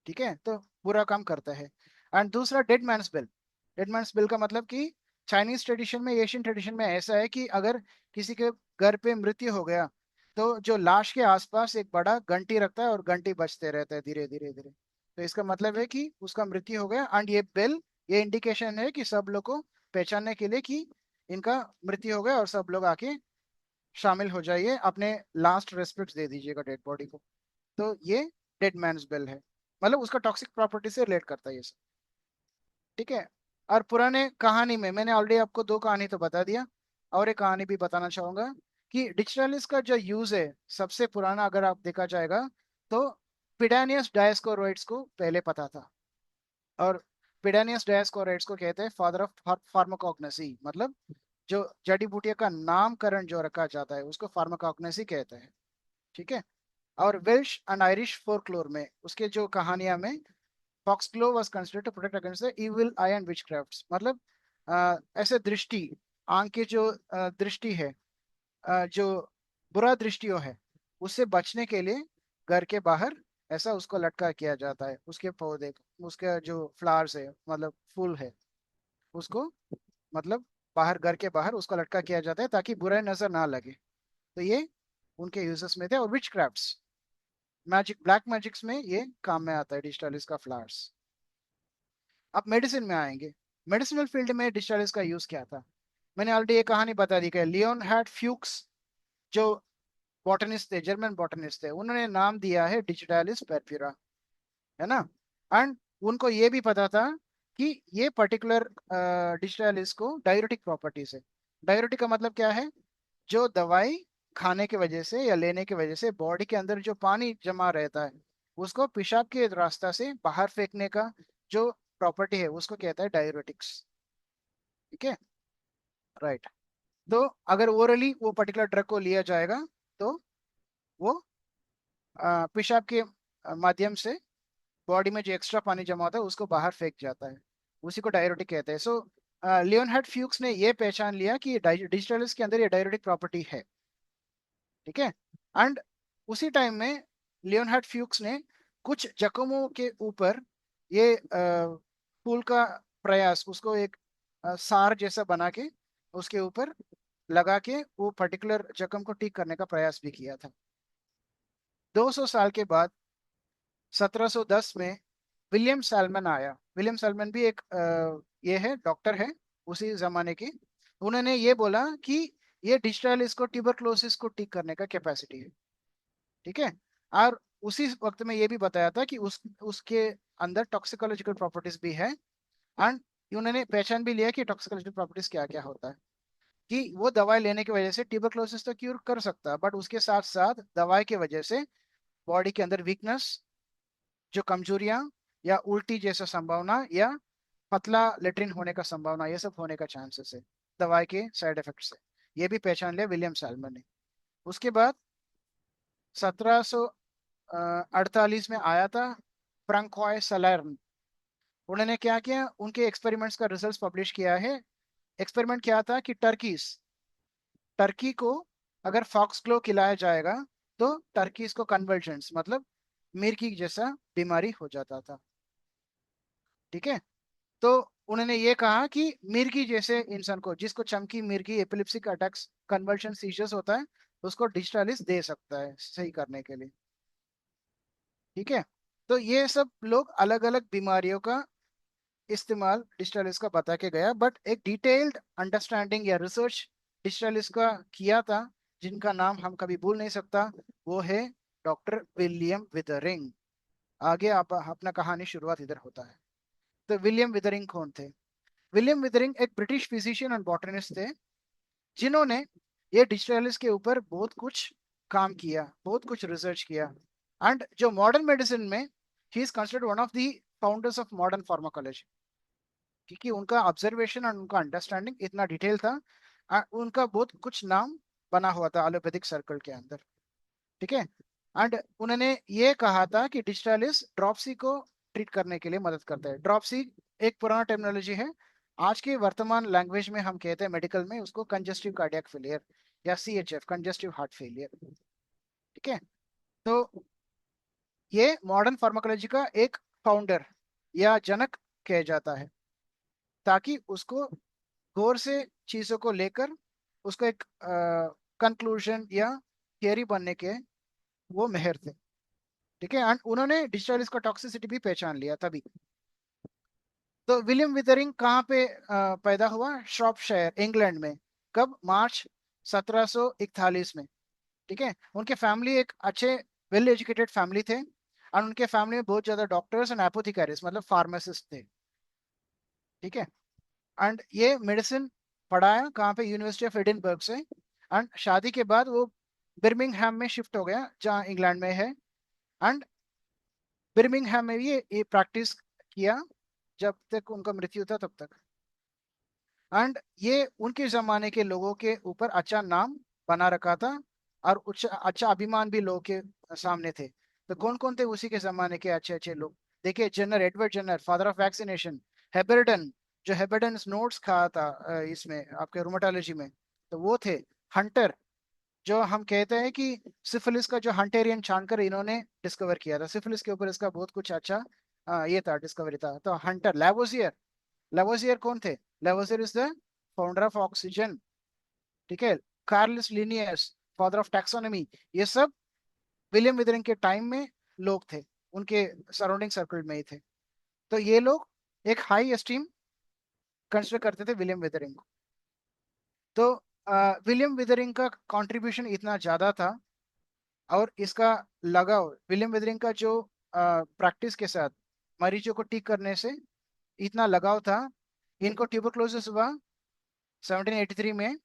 ठीक है, तो बुरा काम करता है। एंड दूसरा, dead man's bell. Dead man's bell का मतलब कि चाइनीज ट्रेडिशन में, एशियन ट्रेडिशन में ऐसा है कि अगर किसी के घर पे मृत्यु हो गया तो जो लाश के आसपास एक बड़ा घंटी रखता है और घंटी बजते रहता है धीरे धीरे धीरे। तो इसका मतलब है कि उसका मृत्यु हो गया, एंड ये बेल ये इंडिकेशन है कि सब लोग को पहचानने के लिए कि इनका मृत्यु हो गया, और सब लोग आके शामिल हो जाइए, अपने लास्ट रेस्पेक्ट दे दीजिएगा डेड बॉडी को। तो ये डेड मैन्स बेल है, मतलब उसका टॉक्सिक प्रॉपर्टी से रिलेट करता है ये सब। ठीक है, और पुराने कहानी में मैंने ऑलरेडी आपको दो कहानी तो बता दिया, और एक कहानी भी बताना चाहूंगा कि डिजिटलिस का जो यूज है सबसे पुराना अगर आप देखा जाएगा तो पिडानियस डायस्कोरोइड्स को पहले पता था। और पिडानियस डायस्कोरोइड्स को कहते हैं फादर ऑफ फार्माकोग्नोसी, मतलब जो जड़ी बूटियों का नामकरण जो रखा जाता है उसको फार्माकोग्नोसी कहते हैं। ठीक है, और वेल्श एंड आयरिश फोरक्लोर में उसके जो कहानियां में foxglove was considered to protect against the evil eye and witchcrafts, मतलब ऐसे दृष्टि, आंख की जो दृष्टि है, जो बुरा दृष्टियों है, उससे बचने के लिए घर के बाहर ऐसा उसको लटका किया जाता है, उसके पौधे को, उसके जो फ्लावर्स है, मतलब फूल है, उसको, मतलब बाहर, घर के बाहर उसको लटका किया जाता है ताकि बुराई नजर ना लगे। तो ये उनके यूजेस में थे, और विच क्राफ्ट्स, मैजिक, ब्लैक मैजिक्स में ये काम में आता है डिजिटालिस का फ्लावर्स। अब मेडिसिन में आएंगे। मेडिसिनल फील्ड में डिजिटालिस का यूज क्या था? मैंने ऑलरेडी ये कहानी बता दी कि लियोनहार्ड फ्यूक्स जो बॉटनिस्ट थे, जर्मन बॉटनिस्ट थे, उन्होंने नाम दिया है डिजिटालिस परप्यूरा, है ना। एंड उनको ये भी पता था कि ये पर्टिकुलर डिजिटालिस को डाययूरेटिक प्रॉपर्टीज है। डाययूरेटिक का मतलब क्या है? जो दवाई खाने की वजह से या लेने की वजह से बॉडी के अंदर जो पानी जमा रहता है, उसको पेशाब के रास्ता से बाहर फेंकने का जो प्रॉपर्टी है, उसको कहता है डाययूरेटिक्स। ठीक है, राइट। तो अगर ओरली वो पर्टिकुलर ड्रग को लिया जाएगा, तो वो पेशाब के माध्यम से बॉडी में जो एक्स्ट्रा पानी जमा होता है उसको बाहर फेंक जाता है, उसी को डाययूरेटिक कहते हैं। सो लियोनहार्ड फ्यूक्स ने ये पहचान लिया कि डिजिटलिस के अंदर ये डाययूरेटिक प्रॉपर्टी है। ठीक है। एंड उसी टाइम में लियोनहार्ड फ्यूक्स ने कुछ जख्मों के ऊपर ये फूल का प्रयास, उसको एक सार जैसा बना के उसके ऊपर लगा के वो पर्टिकुलर जख्म को ठीक करने का प्रयास भी किया था। 200 साल के बाद 1710 में विलियम सैलमन आया। विलियम सैलमन भी एक ये है, डॉक्टर है उसी जमाने के। उन्होंने ये बोला कि ये डिजिटालिस को, ट्यूबरक्लोसिस को ठीक करने का कैपेसिटी है। ठीक है। और उसी वक्त में ये भी बताया था कि उसके अंदर टॉक्सिकोलॉजिकल प्रॉपर्टीज भी है। एंड उन्होंने पहचान भी लिया कि टॉक्सिकोलॉजिकल प्रॉपर्टीज क्या क्या होता है, कि वो दवाई लेने की वजह से ट्यूबरक्लोसिस तो क्यूर कर सकता है, बट उसके साथ साथ दवाई की वजह से बॉडी के अंदर वीकनेस, जो कमजोरियां या उल्टी जैसा संभावना या पतला लेटरिन होने का संभावना, ये सब होने का चांसेस है दवाई के साइड इफेक्ट से। ये भी पहचान लिया विलियम सैलमन ने। उसके बाद 1748 में आया था फ्रांकोय सलर्न। उन्होंने क्या किया, उनके एक्सपेरिमेंट्स का रिजल्ट्स पब्लिश किया है। एक्सपेरिमेंट क्या था कि टर्की को अगर फॉक्स ग्लो खिलाया जाएगा तो टर्कीज को कन्वर्जेंस मतलब मिर्गी जैसा बीमारी हो जाता था। ठीक है। तो उन्होंने ये कहा कि मिर्गी जैसे इंसान को, जिसको चमकी मिर्गी, एपिलेप्सिक अटैक्स, कन्वर्शन सीजर्स होता है, उसको डिजिटालिस दे सकता है सही करने के लिए। ठीक है। तो ये सब लोग अलग अलग बीमारियों का इस्तेमाल डिजिटालिस का बता के गया, बट एक डिटेल्ड अंडरस्टैंडिंग या रिसर्च डिजिटालिस का किया था, जिनका नाम हम कभी भूल नहीं सकता, वो है डॉक्टर विलियम विदरिंग। आगे आप अपना कहानी शुरुआत इधर होता है। तो विलियम विदरिंग कौन थे? विलियम विदरिंग एक ब्रिटिश फिजिशियन एंड बॉटनिस्ट थे, जिन्होंने ये डिजिटालिस के ऊपर बहुत कुछ काम किया, बहुत कुछ रिसर्च किया। एंड जो मॉडर्न मेडिसिन में he is considered one of the founders of modern pharmacology, क्योंकि उनका ऑब्जर्वेशन और उनका अंडरस्टैंडिंग इतना डिटेल था। उनका बहुत कुछ नाम बना हुआ था एलोपैथिक सर्कल के अंदर। ठीक है। एंड उन्होंने ये कहा था कि डिजिटालिस ड्रॉपसी को ट्रीट करने के लिए मदद करता है। ड्रॉपसी एक पुराना टेक्नोलॉजी है, आज के वर्तमान लैंग्वेज में हम कहते हैं मेडिकल में उसको कंजेस्टिव कार्डियक फेलियर या CHF, कंजेस्टिव हार्ट फेलियर। ठीक है। तो ये मॉडर्न फार्माकोलॉजी का एक फाउंडर या जनक कहा जाता है, ताकि उसको गौर से चीजों को लेकर उसको एक कंक्लूजन या थियरी बनने के वो मेहर थे। ठीक है। एंड उन्होंने डिजिटालिस का टॉक्सिसिटी भी पहचान लिया तभी। तो विलियम विदरिंग कहाँ पे पैदा हुआ? श्रॉपशायर, इंग्लैंड में। कब? मार्च 1741 में। ठीक है। उनके फैमिली एक अच्छे वेल एजुकेटेड फैमिली थे, और उनके फैमिली में बहुत ज्यादा डॉक्टर्स एंड एपोथिकरीज मतलब फार्मासिस्ट थे। ठीक है। एंड ये मेडिसिन पढ़ाया कहाँ पे? यूनिवर्सिटी ऑफ एडिनबर्ग से। एंड शादी के बाद वो बिर्मिंगहैम में शिफ्ट हो गया, जहाँ इंग्लैंड में है। एंड बिर्मिंगहैम में भी ये प्रैक्टिस किया जब तक उनका मृत्यु था तब तक। एंड ये उनके जमाने के लोगों के ऊपर अच्छा नाम बना रखा था, और अच्छा अभिमान भी लोगों के सामने थे। तो कौन कौन थे उसी के जमाने के अच्छे अच्छे लोग? देखिए, जनर, एडवर्ड जनर, फादर ऑफ वैक्सीनेशन। हेबर्डन, जो हेबर्डन नोट्स कहा था इसमें आपके रोमाटोलॉजी में, तो वो थे। हंटर, जो हम कहते हैं कि सिफिलिस का जो हंटेरियन छानकर इन्होंने डिस्कवर किया था, सिफिलिस के ऊपर इसका बहुत कुछ अच्छा ये था, डिस्कवरी था। तो हंटर। लेवोसियर, लेवोसियर कौन थे? Lavoisier is the founder of oxygen. ठीक है। Carolus Linnaeus, father of taxonomy, ये सब विलियम विदरिंग के टाइम में लोग थे, उनके सराउंडिंग सर्कल में ही थे। तो ये लोग एक हाई एस्टीम कंसिडर करते थे विलियम विदरिंग को। तो विलियम विदरिंग का कंट्रीब्यूशन इतना ज्यादा था, और इसका लगाव, विलियम विदरिंग का जो प्रैक्टिस के साथ मरीजों को ठीक करने से इतना लगाव था, इनको ट्यूबरक्लोसिस हुआ 1783 में,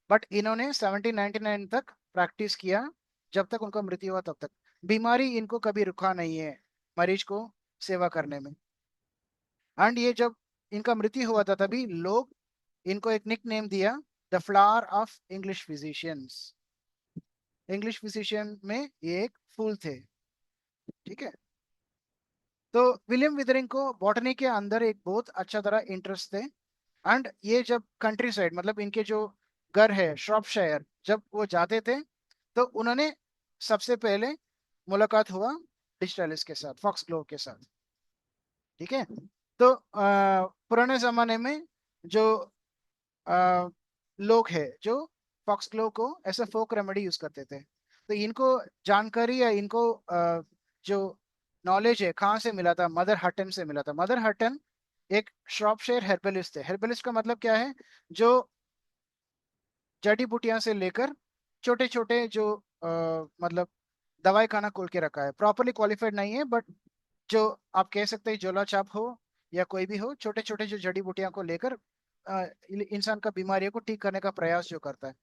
बट इन्होंने 1799 तक प्रैक्टिस किया, जब तक उनका मृत्यु हुआ तब तक। बीमारी इनको कभी रुका नहीं है मरीज को सेवा करने में। एंड ये जब इनका मृत्यु हुआ था, तभी लोग इनको एक निक नेम दिया, the flower of English physicians. English physician में ये एक फूल थे। ठीक है। तो विलियम विदरिंग को बॉटनी के अंदर एक बहुत अच्छा तरह इंटरेस्ट थे। एंड ये जब कंट्री साइड, मतलब इनके जो घर है श्रॉपशायर, जब वो जाते थे, तो उन्होंने सबसे पहले मुलाकात हुआ डिस्ट्रेलिस के साथ, फॉक्स ग्लोव के साथ। ठीक है। तो पुराने जमाने में जो लोग हैं जो फॉक्स ग्लोव को ऐसे फोक रेमेडी यूज करते थे, तो इनको जानकारी या इनको जो नॉलेज है कहाँ से मिला था? मदर हटन से मिला था। मदर हटन एक श्रॉपशायर हेर्बलिस्ट थे। हेर्बलिस्ट का मतलब क्या है? जो जड़ी बूटियां से लेकर छोटे छोटे जो मतलब दवाई खाना खोल के रखा है, प्रॉपरली क्वालिफाइड नहीं है, बट जो आप कह सकते हैं झोला छाप हो या कोई भी हो, छोटे छोटे जो जड़ी बूटियां को लेकर इंसान का बीमारियों को ठीक करने का प्रयास जो करता है,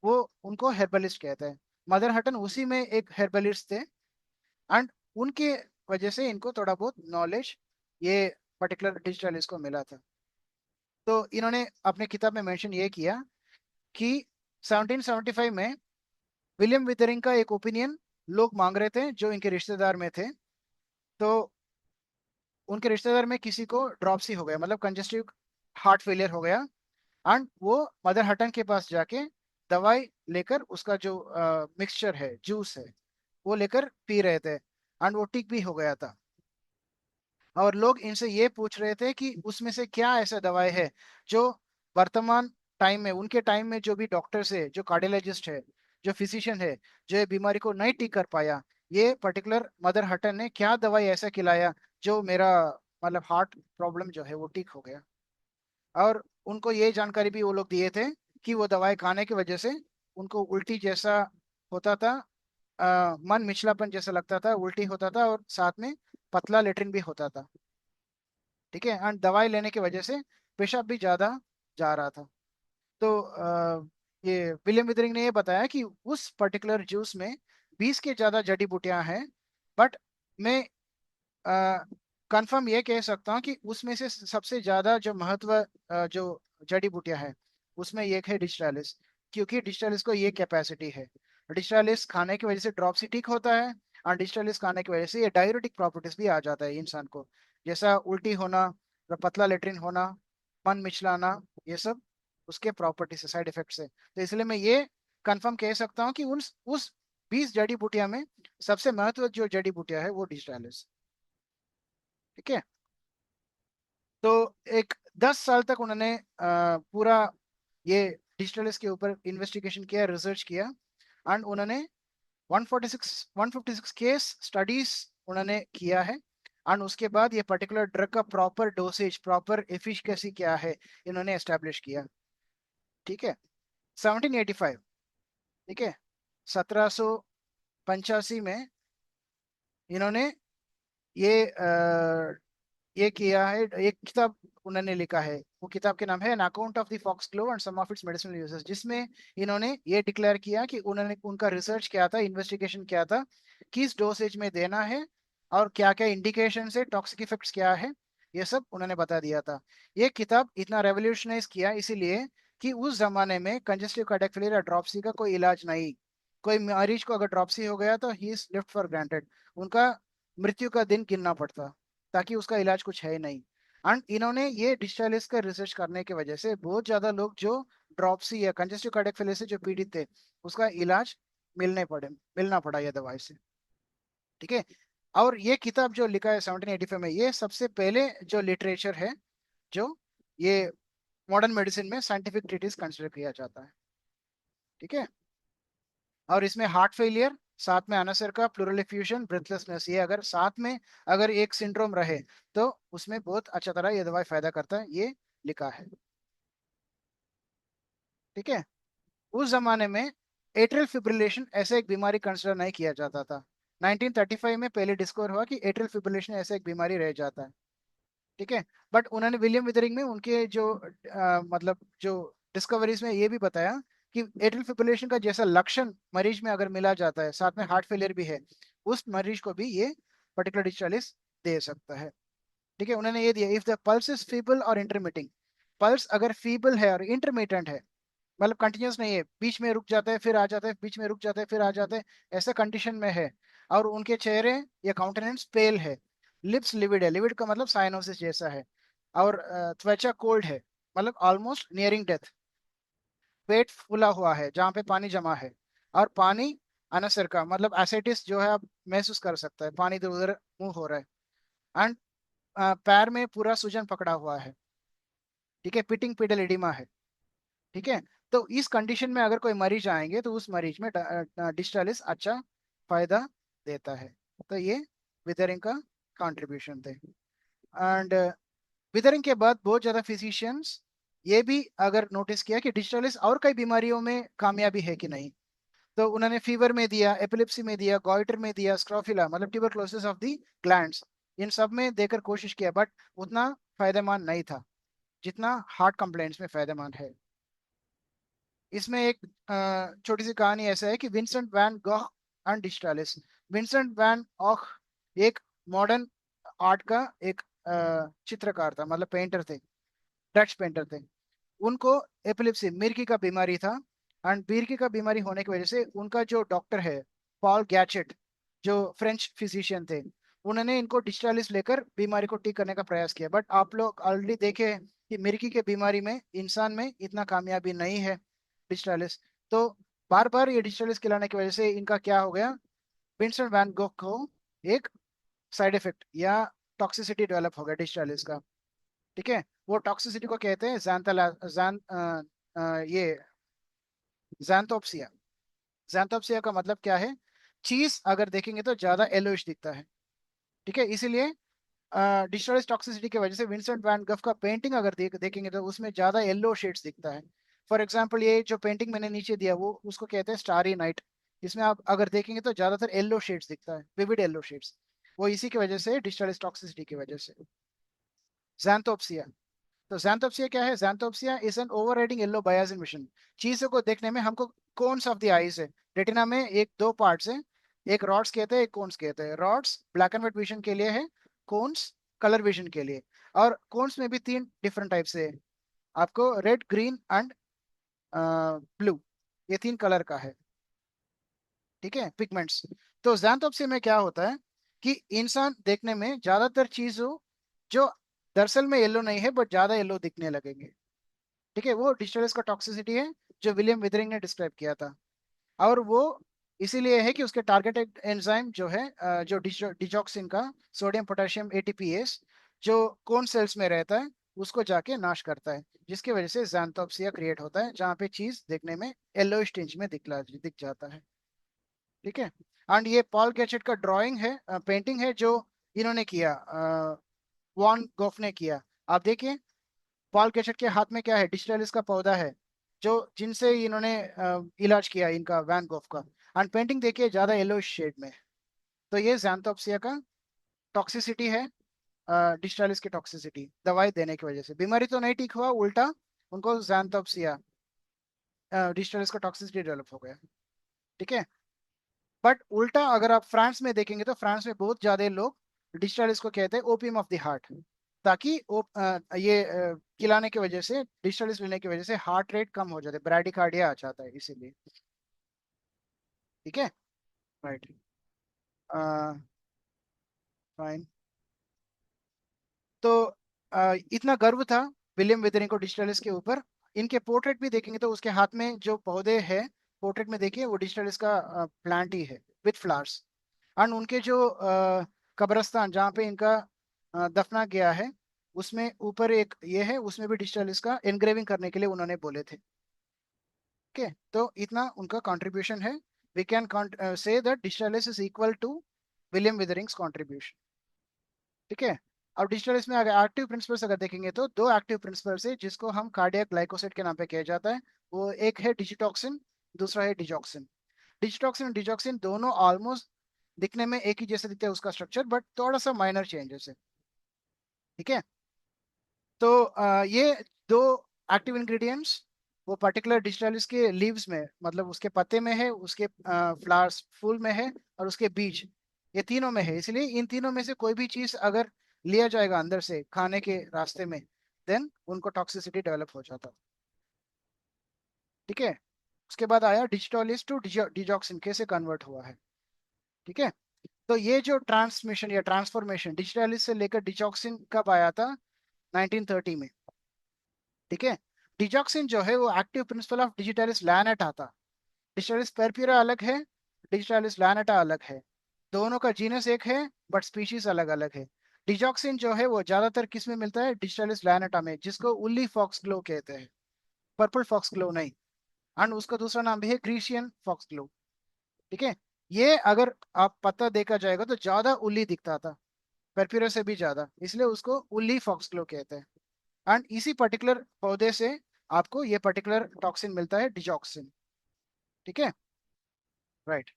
वो उनको हेर्बलिस्ट कहते हैं। मदर हटन उसी में एक हेर्बलिस्ट थे। एंड उनके वजह से इनको थोड़ा बहुत नॉलेज ये पर्टिकुलर डिजिटलिस्ट को मिला था। तो इन्होंने अपने किताब में मेंशन ये किया कि 1775 में विलियम विथरिंग का एक ओपिनियन लोग मांग रहे थे जो इनके रिश्तेदार में थे। तो उनके रिश्तेदार में किसी को ड्रॉपसी हो गया, मतलब कंजेस्टिव हार्ट फेलियर हो गया। एंड वो मदर हटन के पास जाके दवाई लेकर, उसका जो मिक्सचर है, जूस है, वो लेकर पी रहे थे, एंड वो ठीक भी हो गया था। और लोग इनसे ये पूछ रहे थे कि उसमें से क्या ऐसा दवाई है जो वर्तमान टाइम में, उनके टाइम में जो भी डॉक्टर्स है, जो कार्डियोलॉजिस्ट है, जो फिजिशियन है, जो ये बीमारी को नहीं ठीक कर पाया, ये पर्टिकुलर मदर हटन ने क्या दवाई ऐसा खिलाया जो मेरा मतलब हार्ट प्रॉब्लम जो है वो ठीक हो गया। और उनको ये जानकारी भी वो लोग दिए थे कि वो दवाई खाने की वजह से उनको उल्टी जैसा होता था, मन मिचलापन जैसा लगता था, उल्टी होता था, और साथ में पतला लेटरिन भी होता था। ठीक है। एंड दवाई लेने की वजह से पेशाब भी ज्यादा जा रहा था। तो ये विलियम विदरिंग ने ये बताया कि उस पर्टिकुलर जूस में 20 के ज्यादा जड़ी बूटियां हैं, बट मैं कंफर्म ये कह सकता हूँ कि उसमें से सबसे ज्यादा जो महत्व जो जड़ी बूटियां हैं, उसमें एक है डिजिटालिस। क्योंकि डिजिटालिस को ये कैपेसिटी है, डिजिटालिस खाने की वजह से ड्रॉप्सी ठीक होता है, और डिजिटालिस खाने की वजह से ये डायूरेटिक प्रॉपर्टीज भी आ जाता है इंसान को, जैसा उल्टी होना, पतला लेटरिन होना, मन मिचलाना, ये सब उसके प्रॉपर्टी से, साइड इफेक्ट से। तो इसलिए मैं ये कंफर्म कह सकता हूँ कि उस 20 जड़ी बूटियां में सबसे महत्व जो जड़ी बूटियां है वो डिजिटालिस। ठीक है। तो एक 10 साल तक उन्होंने पूरा ये डिजिटलिस्ट के ऊपर इन्वेस्टिगेशन किया, रिसर्च किया। एंड उन्होंने 146 केस स्टडीज उन्होंने किया है। एंड उसके बाद ये पर्टिकुलर ड्रग का प्रॉपर डोसेज, प्रॉपर एफिशिएंसी क्या है, इन्होंने एस्टेब्लिश किया। ठीक है। 1785, ठीक है, 1785 में इन्होंने ये ये किया है। एक किताब उन्होंने लिखा है, वो किताब के नाम है an account of the foxglove and some of its medicinal uses, जिसमें इन्होंने ये डिक्लेयर किया कि उन्होंने उनका रिसर्च किया था, इन्वेस्टिगेशन किया था, किस डोसेज में देना है और क्या क्या इंडिकेशन है, टॉक्सिक इफेक्ट्स क्या है, ये सब उन्होंने बता दिया था। ये किताब इतना रेवोल्यूशनाइज किया इसीलिए कि उस जमाने में कंजेस्टिव कार्डियक फेलियर या ड्रॉपसी का कोई इलाज नहीं। कोई मरीज को अगर ड्रॉपसी हो गया तो he is left for granted, उनका मृत्यु का दिन गिनना पड़ता, ताकि उसका इलाज कुछ है ही नहीं। एंड इन्होंने ये डिजिटलिस्ट का रिसर्च करने की वजह से बहुत ज्यादा लोग जो ड्रॉपसी या कंजेस्टिव कार्डियक फेलियर से जो पीड़ित थे, उसका इलाज मिलना पड़ा ये दवाई से। ठीक है। और ये किताब जो लिखा है 1785 में, ये सबसे पहले जो लिटरेचर है जो ये मॉडर्न मेडिसिन में साइंटिफिक ट्रीटिस कंसिडर किया जाता है। ठीक है। और इसमें हार्ट फेलियर, साथ में अनसर का प्लूरल एफ्यूजन, ब्रेथलेसनेस, ये अगर साथ में अगर एक सिंड्रोम रहे तो उसमें बहुत अच्छा तरह ये दवाई फायदा करता है, ये लिखा है। ठीक है। उस जमाने में एट्रियल फिब्रिलेशन ऐसे एक बीमारी कंसिडर नहीं किया जाता था। 1935 में पहले डिस्कवर हुआ कि एट्रियल फिब्रिलेशन ऐसे एक बीमारी रह जाता है। ठीक है। बट उन्होंने विलियम विदरिंग में उनके जो मतलब जो डिस्कवरीज में ये भी बताया कि एट्रियल फिब्रिलेशन का जैसा लक्षण मरीज में अगर मिला जाता है, साथ में हार्ट फेलियर भी है, उस मरीज को भी ये पर्टिकुलर डिस्चार्जिस दे सकता है। ठीक है। उन्होंने ये दिया, if the pulse is feeble और इंटरमिटिंग, पल्स अगर फीबल है और इंटरमिटेंट है, मतलब कंटिन्यूस नहीं है, बीच में रुक जाता है फिर आ जाता है, बीच में रुक जाता है फिर आ जाता है, ऐसा कंडीशन में है, और उनके चेहरे या काउंटेनेंस पेल है, लिप्स लिविड है, लिविड का मतलब साइनोसिस जैसा है, और त्वचा कोल्ड है, मतलब ऑलमोस्ट नियरिंग डेथ, पेट फूला हुआ है जहाँ पे पानी जमा है, और पानी अनसर का मतलब एसिडिस जो है आप महसूस कर सकता है, पानी इधर उधर मूव हो रहा है, एंड पैर में पूरा सूजन पकड़ा हुआ है। ठीक है। पिटिंग पिडल एडिमा है। ठीक है। तो इस कंडीशन में अगर कोई मरीज आएंगे तो उस मरीज में डिस्टालिस अच्छा फायदा देता है। तो ये विदरिंग का कंट्रीब्यूशन थे। एंड विदरिंग के बाद बहुत ज्यादा फिजिशियंस ये भी अगर नोटिस किया कि डिजिटालिस और कई बीमारियों में कामयाबी है कि नहीं, तो उन्होंने फीवर में दिया, एपिलेप्सी में दिया, गॉइटर में दिया, स्क्रोफिला मतलब ट्यूबरक्लोसिस ऑफ दी ग्लैंड्स, इन सब में देकर कोशिश किया, बट उतना फायदेमंद नहीं था जितना हार्ट कंप्लेंट्स में फायदेमंद है। इसमें एक छोटी सी कहानी ऐसा है कि Vincent van Gogh and digitalis. Vincent van Gogh एक मॉडर्न आर्ट का एक चित्रकार था, मतलब पेंटर थे, डच पेंटर थे। उनको एपिलेप्सी मिर्गी का बीमारी था, एंड मिर्गी का बीमारी होने की वजह से उनका जो डॉक्टर है पॉल गैचेट, जो फ्रेंच फिजिशियन थे, उन्होंने इनको डिस्टालिस लेकर बीमारी को ठीक करने का प्रयास किया, बट आप लोग ऑलरेडी देखे हैं कि मिर्गी के बीमारी में इंसान में इतना कामयाबी नहीं है डिस्टालिस। तो बार बार ये डिस्टालिस खिलाने की वजह से इनका क्या हो गया, विंसेंट वैन गोग को एक साइड इफेक्ट या टॉक्सिसिटी डेवलप हो गया डिस्टालिस का। ठीक है। वो टॉक्सिसिटी को कहते हैं ये जैंथोप्सिया। जैंथोप्सिया का मतलब क्या है, चीज अगर देखेंगे तो ज्यादा येलोइश दिखता है। ठीक है। इसीलिए डिस्टोरेज टॉक्सिसिटी की वजह से विंसेंट वैन गफ का पेंटिंग अगर देखेंगे तो उसमें ज्यादा येलो शेड्स दिखता है। फॉर एग्जांपल ये जो पेंटिंग मैंने नीचे दिया वो उसको कहते हैं स्टारी नाइट। इसमें आप अगर देखेंगे तो ज्यादातर येलो शेड्स दिखता है, विविड येलो शेड्स, वो इसी की वजह से डिस्टोरेज टॉक्सिसिटी की वजह से। जैंथोप्सिया, तो जैंथोप्सिया क्या है, xanthopsia is an overriding yellow bias vision. चीजों को देखने में हमको कोन्स ऑफ द आईज है, रेटिना में एक दो पार्ट्स है, एक रॉड्स कहते हैं एक कोन्स कहते हैं। Rods black and white vision के लिए है, कोन्स कलर विजन के लिए। और कोन्स में भी तीन डिफरेंट टाइप से है, आपको रेड ग्रीन एंड ब्लू, ये तीन कलर का है। ठीक है, पिगमेंट्स। तो जैंथोप्सिया में क्या होता है कि इंसान देखने में ज्यादातर चीजों जो दरअसल में येलो नहीं है बट ज्यादा येलो दिखने लगेंगे। ठीक है, वो डिस्टर्बेंस का टॉक्सिसिटी है जो विलियम विदरिंग ने डिस्क्राइब किया था। और वो इसीलिए है कि उसके टारगेटेड एंजाइम जो है जो डिजॉक्सिन का सोडियम पोटेशियम एटीपीएस जो कोन सेल्स में रहता है उसको जाके नाश करता है, जिसकी वजह से जैंथोप्सिया क्रिएट होता है जहाँ पे चीज देखने में येलोइश टिंज में दिख जाता है। ठीक है। एंड ये पॉल गैचेट का ड्राइंग है, पेंटिंग है जो इन्होंने किया, वॉन गोफ ने किया। आप देखिए पॉल गैचेट के हाथ में क्या है, डिजिटलिस का पौधा है जो जिनसे इन्होंने इलाज किया इनका वैन गोफ का। एंड पेंटिंग देखिए ज्यादा येलो शेड में। तो ये जैंथोप्सिया का टॉक्सिसिटी है, डिजिटलिस की टॉक्सिसिटी दवाई देने की वजह से बीमारी तो नहीं ठीक हुआ, उल्टा उनको जैंथोप्सिया डिजिटलिस का टॉक्सिसिटी डेवलप हो गया। ठीक है। बट उल्टा अगर आप फ्रांस में देखेंगे तो फ्रांस में बहुत ज्यादा लोग डिजिटलिस को कहते हैं ओपियम ऑफ द हार्ट, ताकि ये खिलाने की वजह से, डिजिटलिस लेने की वजह से हार्ट रेट कम हो जाता है, ब्राडिकार्डिया आ जाता है इसीलिए। ठीक है। राइट। फाइन। तो इतना गर्व था विलियम विदरिंग को डिजिटलिस के ऊपर। इनके पोर्ट्रेट भी देखेंगे तो उसके हाथ में जो पौधे हैं पोर्ट्रेट में देखिए वो डिजिटलिस का प्लांट ही है विथ फ्लावर्स। एंड उनके जो कब्रिस्तान जहाँ पे इनका दफना गया है उसमें ऊपर एक ये है, उसमें भी डिजिटल इसका एनग्रेविंग करने के लिए उन्होंने बोले थे। ओके, तो इतना उनका कंट्रीब्यूशन है we can say that digitalis is equal to William Withering's contribution. ठीक है। अब डिजिटलिस में अगर एक्टिव प्रिंसिपल्स अगर देखेंगे तो दो एक्टिव प्रिंसिपल्स है जिसको हम कार्डियक ग्लाइकोसाइड के नाम पे किया जाता है। वो एक है डिजिटॉक्सिन, दूसरा है डिजॉक्सिन। डिजिटॉक्सिन और डिजॉक्सिन दोनों ऑलमोस्ट दिखने में एक ही जैसे दिखते हैं उसका स्ट्रक्चर, बट थोड़ा सा माइनर चेंजेस है। ठीक है। तो ये दो एक्टिव इंग्रेडिएंट्स वो पर्टिकुलर डिजिटलिस के लीव्स में, मतलब उसके पत्ते में है, उसके फ्लावर्स फूल में है, और उसके बीज, ये तीनों में है। इसलिए इन तीनों में से कोई भी चीज अगर लिया जाएगा अंदर से खाने के रास्ते में, देन उनको टॉक्सिसिटी डेवलप हो जाता है। ठीक है। उसके बाद आया डिजिटलिस टू डिजॉक्सिन कैसे कन्वर्ट हुआ है। ठीक है। तो ये जो ट्रांसमिशन या ट्रांसफॉर्मेशन डिजिटलिस से लेकर डिजॉक्सिन कब आया था? 1930 में। ठीक है। डिजॉक्सिन जो है वो एक्टिव प्रिंसिपल ऑफ डिजिटलिस लैनेटा था। डिजिटलिस परप्यूरा अलग है, डिजिटलिस लैनेटा अलग है। दोनों का जीनस एक है बट स्पीशीज अलग अलग है। डिजॉक्सिन जो है वो ज्यादातर किस में मिलता है? डिजिटलिस लैनेटा में, जिसको उल्ली फॉक्स ग्लो कहते हैं, पर्पल फॉक्स ग्लो नहीं। एंड उसका दूसरा नाम भी है ग्रीशियन फॉक्स ग्लो। ठीक है। ये अगर आप पत्ता देखा जाएगा तो ज्यादा उल्ली दिखता था, परप्यूरा से भी ज्यादा, इसलिए उसको उल्ली फॉक्स ग्लो कहते हैं। एंड इसी पर्टिकुलर पौधे से आपको ये पर्टिकुलर टॉक्सिन मिलता है, डिजॉक्सिन। ठीक है। राइट।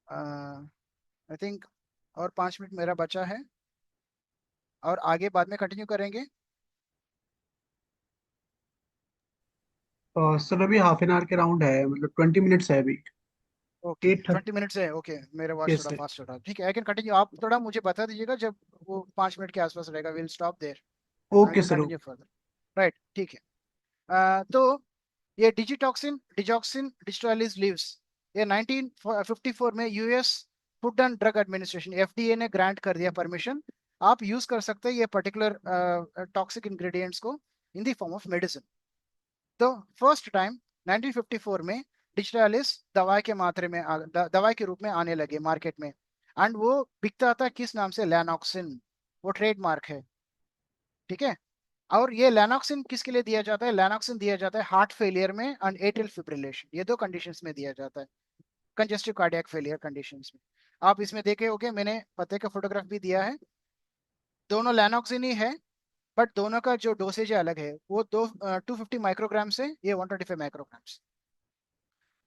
आई थिंक और 5 मिनट मेरा बचा है, और आगे बाद में कंटिन्यू करेंगे। सर अभी हाफ एन आवर के राउंड है, मतलब 20 मिनट्स है अभी। ओके, 8:30। 20 मिनट्स है। ओके, मेरा वॉच यस थोड़ा सर। फास्ट हो रहा है। ठीक है, आई कैन कंटिन्यू। आप थोड़ा मुझे बता दीजिएगा जब वो 5 मिनट के आसपास रहेगा, will stop there, I okay can sir. Continue further. Right, ठीक है। तो ये डिजिटॉक्सिन डिजॉक्सिन डिजिटालिस लीव्स, ये 1954 में US food and drug administration FDA ने ग्रांट कर दिया परमिशन। आप यूज कर सकते हैं ये पर्टिकुलर टॉक्सिक इंग्रेडिएंट्स को in the form of medicine. तो फर्स्ट टाइम 1954 में डिजिटालिस दवाई के मात्रे में दवाई के रूप में आने लगे मार्केट में। एंड वो बिकता था किस नाम से? लैनॉक्सिन, वो ट्रेडमार्क है। ठीक है। और ये लैनॉक्सिन किसके लिए दिया जाता है? लैनॉक्सिन दिया जाता है हार्ट फेलियर में एंड एट्रियल फिब्रिलेशन, ये दो कंडीशंस में दिया जाता है, कंजेस्टिव कार्डियक फेलियर कंडीशंस में। आप इसमें देखे होगे, मैंने पत्ते का फोटोग्राफ भी दिया है। दोनों लैनॉक्सिन ही है, बट दोनों का जो डोसेज है अलग है। वो 250 माइक्रोग्राम से ये 125 माइक्रोग्राम।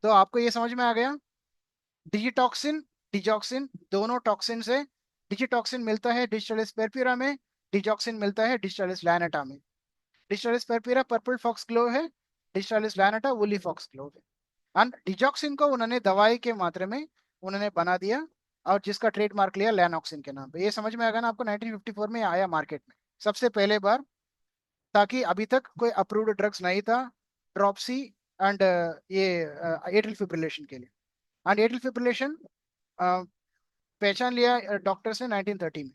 तो आपको ये समझ में आ गया। डिजिटॉक्सिन डिजॉक्सिन दोनों टॉक्सिन से, डिजिटॉक्सिन मिलता है डिजिटलिस परप्यूरा में, डिजॉक्सिन मिलता है डिजिटलिस लैनेटा में। Digitalis purpurea purple foxglove है, digitalis lanata woolly foxglove है। एंड डिजॉक्सिन को उन्होंने दवाई के मात्रे में उन्होंने बना दिया, और जिसका ट्रेडमार्क लिया लैनॉक्सिन के नाम पे। ये समझ में आ गया ना आपको? 1954 में आया मार्केट में सबसे पहले बार, ताकि अभी तक कोई अप्रूव्ड ड्रग्स नहीं था ड्रॉपसी एंड ये एट्रियल फिब्रिलेशन के लिए। एंड एट्रियल फिब्रिलेशन पहचान लिया डॉक्टर्स ने 1930 में।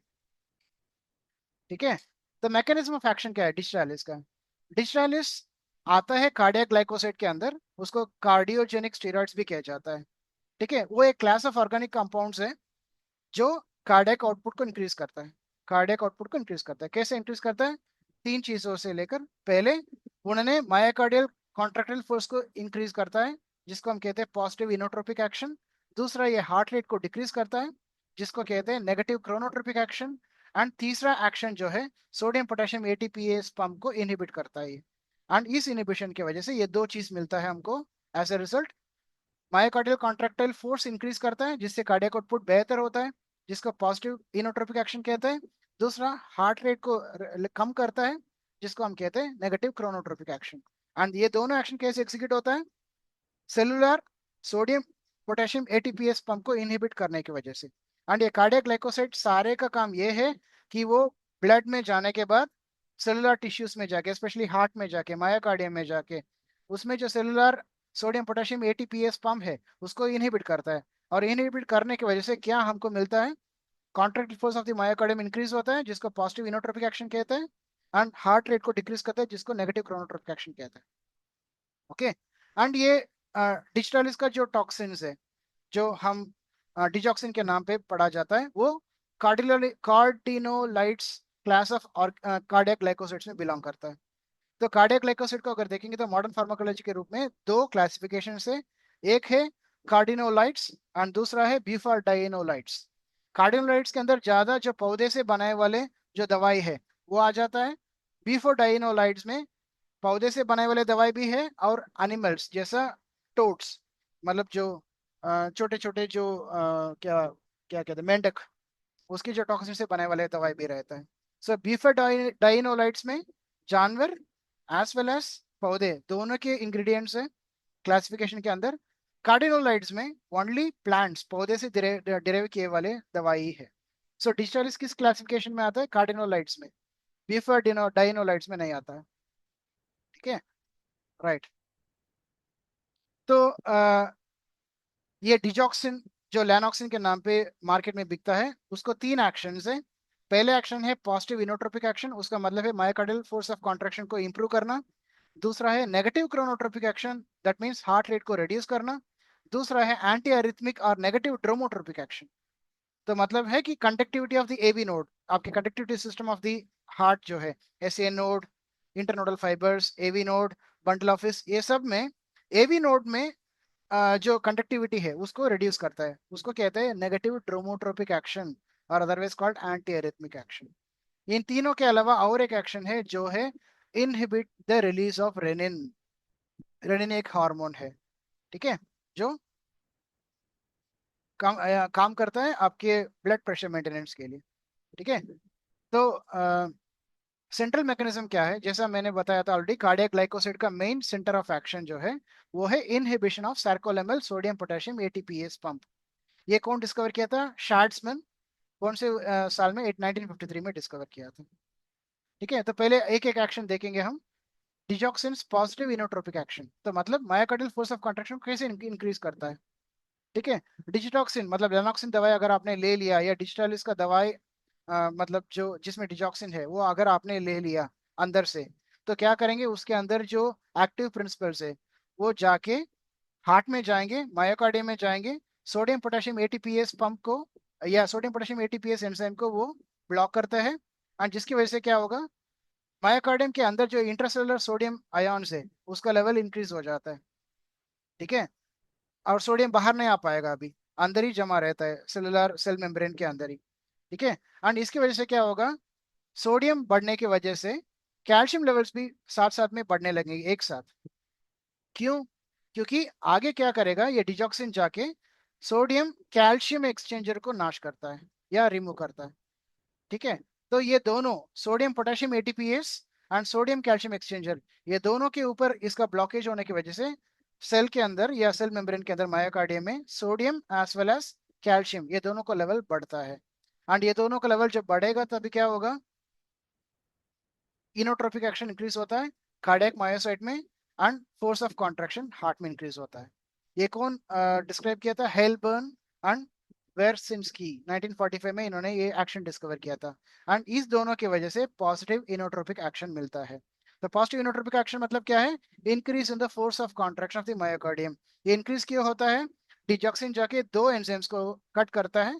ठीक है। तो मैकेनिज्म ऑफ एक्शन क्या है डिजिटालिस का? डिजिटालिस आता है कार्डियक ग्लाइकोसाइड के अंदर, उसको कार्डियोजेनिक स्टेरॉइड्स भी कहा जाता है। ठीक है। वो एक क्लास ऑफ ऑर्गेनिक कंपाउंड्स है जो कार्डियक आउटपुट को इंक्रीज करता है। कार्डियक आउटपुट को इंक्रीज करता है, कैसे इंक्रीज करता है? तीन चीजों से लेकर, पहले उन्होंने मायोकार्डियल कॉन्ट्रैक्टाइल फोर्स को इंक्रीज करता है, जिसको हम कहते हैं पॉजिटिव इनोट्रोपिक एक्शन। दूसरा, ये हार्ट रेट को डिक्रीज करता है, जिसको कहते हैं नेगेटिव क्रोनोट्रोपिक एक्शन। एंड तीसरा एक्शन जो है, सोडियम पोटेशियम एटीपीएस पंप को इनहिबिट करता है। एंड इस इनहिबिशन की वजह से ये दो चीज मिलता है हमको as a result. Myocardial contractile force increase करता है, जिससे कार्डियक आउटपुट बेहतर होता है, जिसको पॉजिटिव इनोट्रोपिक एक्शन कहते हैं। दूसरा, हार्ट रेट को कम करता है, जिसको हम कहते हैं नेगेटिव क्रोनोट्रोपिक एक्शन। एंड ये दोनों एक्शन कैसे एग्जीक्यूट होता है? Cellular sodium potassium ATPase pump को इनहिबिट करने की वजह से। एंड ये कार्डियक ग्लाइकोसाइड सारे का काम ये है कि वो ब्लड में जाने के बाद सेलुलर टिश्यूज में जाके, स्पेशली हार्ट में जाके, मायोकार्डियम में जाके, उसमें जो cellular sodium potassium ATPase pump है उसको इनहिबिट करता है। और इनहिबिट करने की वजह से क्या हमको मिलता है? Contractile force of the myocardium increase होता है, जिसको पॉजिटिव इनोट्रोपिक एक्शन कहते हैं। एंड हार्ट रेट को डिक्रीज करता है, जिसको नेगेटिव क्रोनोट्रोपिक एक्शन कहते हैं। ओके। एंड ये डिजिटलिस का जो टॉक्सिन्स है, जो हम डिजॉक्सिन के नाम पे पढ़ा जाता है, वो कार्डिनोलाइट्स क्लास ऑफ और कार्डियक ग्लाइकोसाइड्स में बिलोंग करता है। तो कार्डियक ग्लाइकोसाइड को अगर देखेंगे तो मॉडर्न फार्माकोलॉजी के रूप में दो क्लासिफिकेशन है। एक है कार्डिनोलाइट्स एंड दूसरा है बीफाडाइनोलाइट्स। कार्डिनोलाइट्स के अंदर ज्यादा जो पौधे से बनाए वाले जो दवाई है वो आ जाता है। बीफाडाइनोलाइट्स में पौधे से बनाए वाले दवाई भी है और एनिमल्स जैसा टोड्स, मतलब जो छोटे छोटे जो क्या क्या कहते हैं, मेंढक, उसकी जो टॉक्सिन से बनाने वाले दवाई भी रहता है। सो बीफाडाइनोलाइट्स में जानवर एज वेल एज पौधे दोनों के इंग्रेडिएंट्स है क्लासिफिकेशन के अंदर। कार्डिनोलाइट्स में ओनली प्लांट्स, पौधे से डिराइव किए वाले दवाई है। सो डिजिटालिस किस क्लासिफिकेशन में आता है? कार्डिनोलाइट्स में। बीफाडाइनोलाइट्स में नहीं आता है। ठीक है, राइट। तो ये डिजॉक्सिन जो लैनॉक्सिन के नाम पे मार्केट में बिकता है, उसको तीन एक्शन है। पहले एक्शन है पॉजिटिव इनोट्रोपिक एक्शन, उसका मतलब है मायोकार्डियल फोर्स ऑफ कॉन्ट्रैक्शन को इंप्रूव करना। दूसरा है negative chronotropic action, that means heart rate को रिड्यूस करना। दूसरा है एंटी अरिथमिक और नेगेटिव ड्रोमोट्रोपिक एक्शन। तो मतलब है कि conductivity of the AV node, आपके conductivity system of the heart जो है, SA node, internodal fibres, AV node, bundle of His, ये सब में एवी नोड में जो कंडक्टिविटी है उसको रिड्यूस करता है, उसको कहते हैं नेगेटिव ड्रोमोट्रोपिक एक्शन और otherwise called anti arrhythmic action. इन तीनों के अलावा और एक एक्शन है जो है inhibit the release of renin. Renin एक हार्मोन है, ठीक है, जो काम करता है आपके ब्लड प्रेशर मेंटेनेंस के लिए। ठीक है, तो सेंट्रल मैकेनिज्म क्या है? जैसा मैंने बताया था ऑलरेडी, कार्डियक ग्लाइकोसाइड का मेन सेंटर ऑफ एक्शन जो है वो है inhibition of sarcolemmal sodium potassium ATPase pump. ये कौन डिस्कवर किया था? शार्ट्समैन। कौन से साल में? 1953 में डिस्कवर किया था। ठीक है, तो पहले एक एक एक्शन देखेंगे हम। डिजॉक्सिन्स पॉजिटिव इनोट्रोपिक एक्शन, तो मतलब मायोकार्डियल फोर्स ऑफ कंट्रैक्शन कैसे इंक्रीज करता है। ठीक है, डिजिटॉक्सिन मतलब लेनॉक्सिन दवाई अगर आपने ले लिया, या डिजिटालिस का दवाई मतलब जो जिसमें डिजॉक्सिन है वो अगर आपने ले लिया अंदर से, तो क्या करेंगे? उसके अंदर जो एक्टिव प्रिंसिपल्स है वो जाके हार्ट में जाएंगे, मायोकार्डियम में जाएंगे, सोडियम पोटेशियम एटीपीएस पंप को या सोडियम पोटेशियम एटीपीएस एंजाइम को वो ब्लॉक करता है। और जिसकी वजह से क्या होगा? मायोकार्डियम के अंदर जो इंट्रासेलुलर सोडियम आयॉन्स है उसका लेवल इंक्रीज हो जाता है। ठीक है, और सोडियम बाहर नहीं आ पाएगा, अभी अंदर ही जमा रहता है सेलुलर सेल मेम्ब्रेन के अंदर ही। ठीक है, एंड इसकी वजह से क्या होगा? सोडियम बढ़ने की वजह से कैल्शियम लेवल्स भी साथ साथ में बढ़ने लगेंगे एक साथ। क्यों? क्योंकि आगे क्या करेगा ये डिजॉक्सिन जाके सोडियम कैल्शियम एक्सचेंजर को नाश करता है या रिमूव करता है। ठीक है, तो ये दोनों sodium potassium ATPase and sodium calcium exchanger, ये दोनों के ऊपर इसका ब्लॉकेज होने की वजह से सेल के अंदर या सेल मेम्ब्रेन के अंदर मायोकार्डियम में sodium as well as calcium, ये दोनों का लेवल बढ़ता है। एंड ये दोनों का लेवल जब बढ़ेगा तभी क्या होगा? इनोट्रोपिक एक्शन इंक्रीज होता है कार्डियक मायोसाइट में, and force of contraction heart में इंक्रीज होता है। ये कौन डिस्क्राइब किया था? हेलबर्न एंड वेरसिंस्की, 1945 में इन्होंने ये एक्शन डिस्कवर किया था। एंड इस दोनों की वजह से पॉजिटिव इनोट्रोपिक एक्शन मिलता है। तो पॉजिटिव इनोट्रोपिक एक्शन मतलब क्या है? Increase in the force of contraction of the myocardium. ये इंक्रीज क्यों होता है? डिजॉक्सिन जाके दो एंजाइम्स को कट करता है।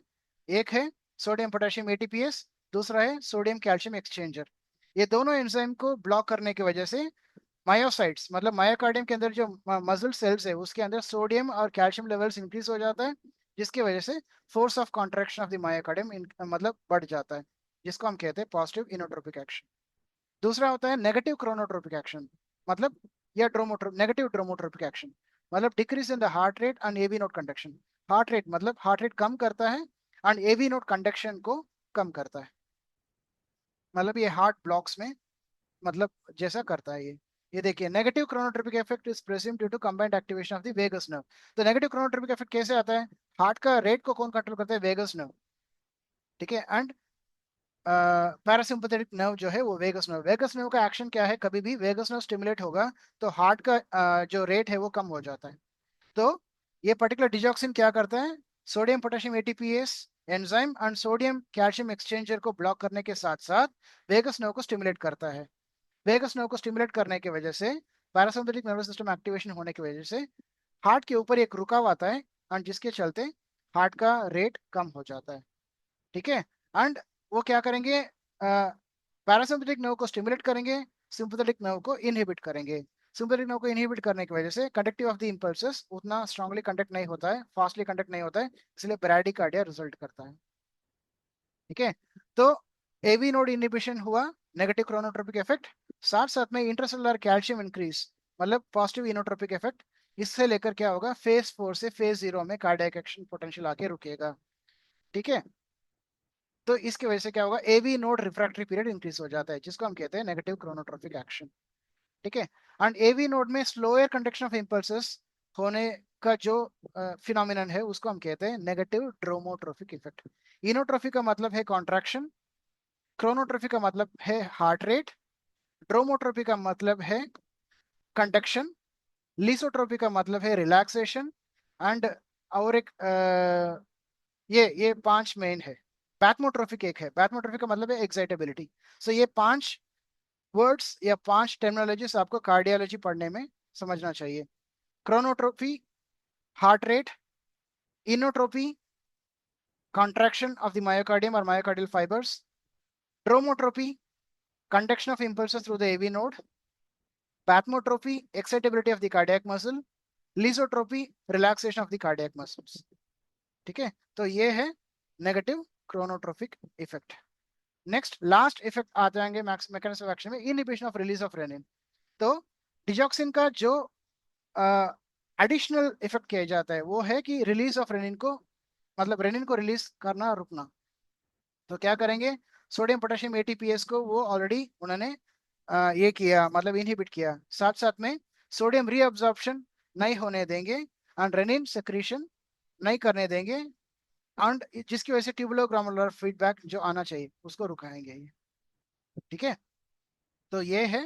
एक है सोडियम पोटेशियम एटीपीएस, दूसरा है सोडियम कैल्शियम एक्सचेंजर। ये दोनों एंजाइम को ब्लॉक करने की वजह से मायोसाइट्स मतलब मायोकार्डियम के अंदर जो मसल सेल्स है उसके अंदर सोडियम और कैल्शियम लेवल्स इंक्रीज हो जाता है, जिसकी वजह से force of contraction of the myocardium मतलब बढ़ जाता है, जिसको हम कहते हैं पॉजिटिव इनोट्रोपिक एक्शन। दूसरा होता है नेगेटिव क्रोनोट्रोपिक एक्शन, मतलब या नेगेटिव ड्रोमोट्रोपिक एक्शन, मतलब decrease in the heart rate and AV node conduction. Heart rate मतलब हार्ट रेट कम करता है एंड एवी नोड कंडक्शन को कम करता है। मतलब ये हार्ट ब्लॉक्स में मतलब जैसा करता है ये देखिए, negative chronotropic effect is presumed due to combined activation of the vagus nerve. तो नेगेटिव क्रोनोट्रोपिक इफेक्ट कैसे आता है? हार्ट का रेट को कौन कंट्रोल करता है? Vagus nerve. ठीक है, एंड पैरासिम्पथेटिक नर्व जो है वो वेगस नर्व। वेगस नर्व का एक्शन क्या है? कभी भी वेगस नर्व स्टिमुलेट होगा तो हार्ट का जो रेट है वो कम हो जाता है। तो ये पर्टिकुलर डिजॉक्सिन क्या करता है? Sodium potassium ATPase enzyme and sodium calcium exchanger को ब्लॉक करने के साथ साथ वेगस नर्व को स्टिमुलेट करता है। वेगस नर्व को स्टिमुलेट करने की वजह से पैरासिम्पथेटिक नर्वस सिस्टम एक्टिवेशन होने की वजह से हार्ट के ऊपर एक रुकाव आता है, एंड जिसके चलते हार्ट का रेट कम हो जाता है। ठीक है, एंड वो क्या करेंगे? पैरासिम्पथेटिक नर्व को स्टिमुलेट करेंगे, सिंपैथेटिक नर्व को इनहिबिट करेंगे। सुपरनोवा को इनहिबिट करने की वजह से कंडक्टिव ऑफ द इम्पल्सेस उतना स्ट्रांगली कंडक्ट नहीं होता है, फास्टली कंडक्ट नहीं होता है, इसलिए ब्रैडिकार्डिया रिजल्ट करता है। ठीक है, तो एवी नोड इनहिबिशन हुआ, नेगेटिव क्रोनोट्रोपिक इफेक्ट, साथ साथ में इंट्रासेलुलर कैल्शियम इंक्रीज, मतलब पॉजिटिव इनोट्रोपिक इफेक्ट। इससे लेकर क्या होगा, फेज 4 से फेज 0 में कार्डियक एक्शन पोटेंशियल आके रुकेगा। ठीक है, तो इसकी वजह से क्या होगा, AV node refractory period increase हो जाता है, जिसको हम कहते हैं नेगेटिव क्रोनोट्रोपिक एक्शन। ठीक है, एंड एवी नोड में स्लोअर कंडक्शन ऑफ इम्पल्सेस होने का जो फिनोमिनन है उसको हम कहते हैं नेगेटिव ड्रोमोट्रोपिक इफेक्ट। इनोट्रोफी का मतलब है कॉन्ट्रैक्शन, क्रोनोट्रोफी का मतलब है हार्ट रेट, ड्रोमोट्रोपी का मतलब है कंडक्शन, लिसोट्रोपी का मतलब है रिलैक्सेशन, एंड और एक ये पांच मेन है। बैथमोट्रोफिक एक है, बैथमोट्रोफिक का मतलब है एक्साइटेबिलिटी। सो ये पांच वर्ड्स या पांच टर्मिनोलॉजीज आपको कार्डियोलॉजी पढ़ने में समझना चाहिए। Chronotropy heart rate, inotropy contraction of the myocardium or myocardial fibers, dromotropy conduction of impulses through the AV node, bathmotropy excitability of the cardiac muscle, lisotropy relaxation of the cardiac muscles। ठीक है, तो ये है negative chronotropic effect. Next last effect आ जाएंगे mechanism of action में, inhibition of release of renin. तो digoxin का जो एडिशनल इफेक्ट किया जाता है वो है कि रिलीज ऑफ रेनिन को, मतलब रेनिन को रिलीज करना रुकना। तो क्या करेंगे, सोडियम पोटेशियम एटीपीएस को वो ऑलरेडी उन्होंने ये किया, मतलब इनहिबिट किया, साथ साथ में सोडियम रीअब्जॉर्प्शन नहीं होने देंगे एंड रेनिन सेक्रीशन नहीं करने देंगे, एंड जिसकी वजह से ट्यूबुलोग्रामुलर फीडबैक जो आना चाहिए उसको रुकाएंगे ये। ठीक है, तो ये है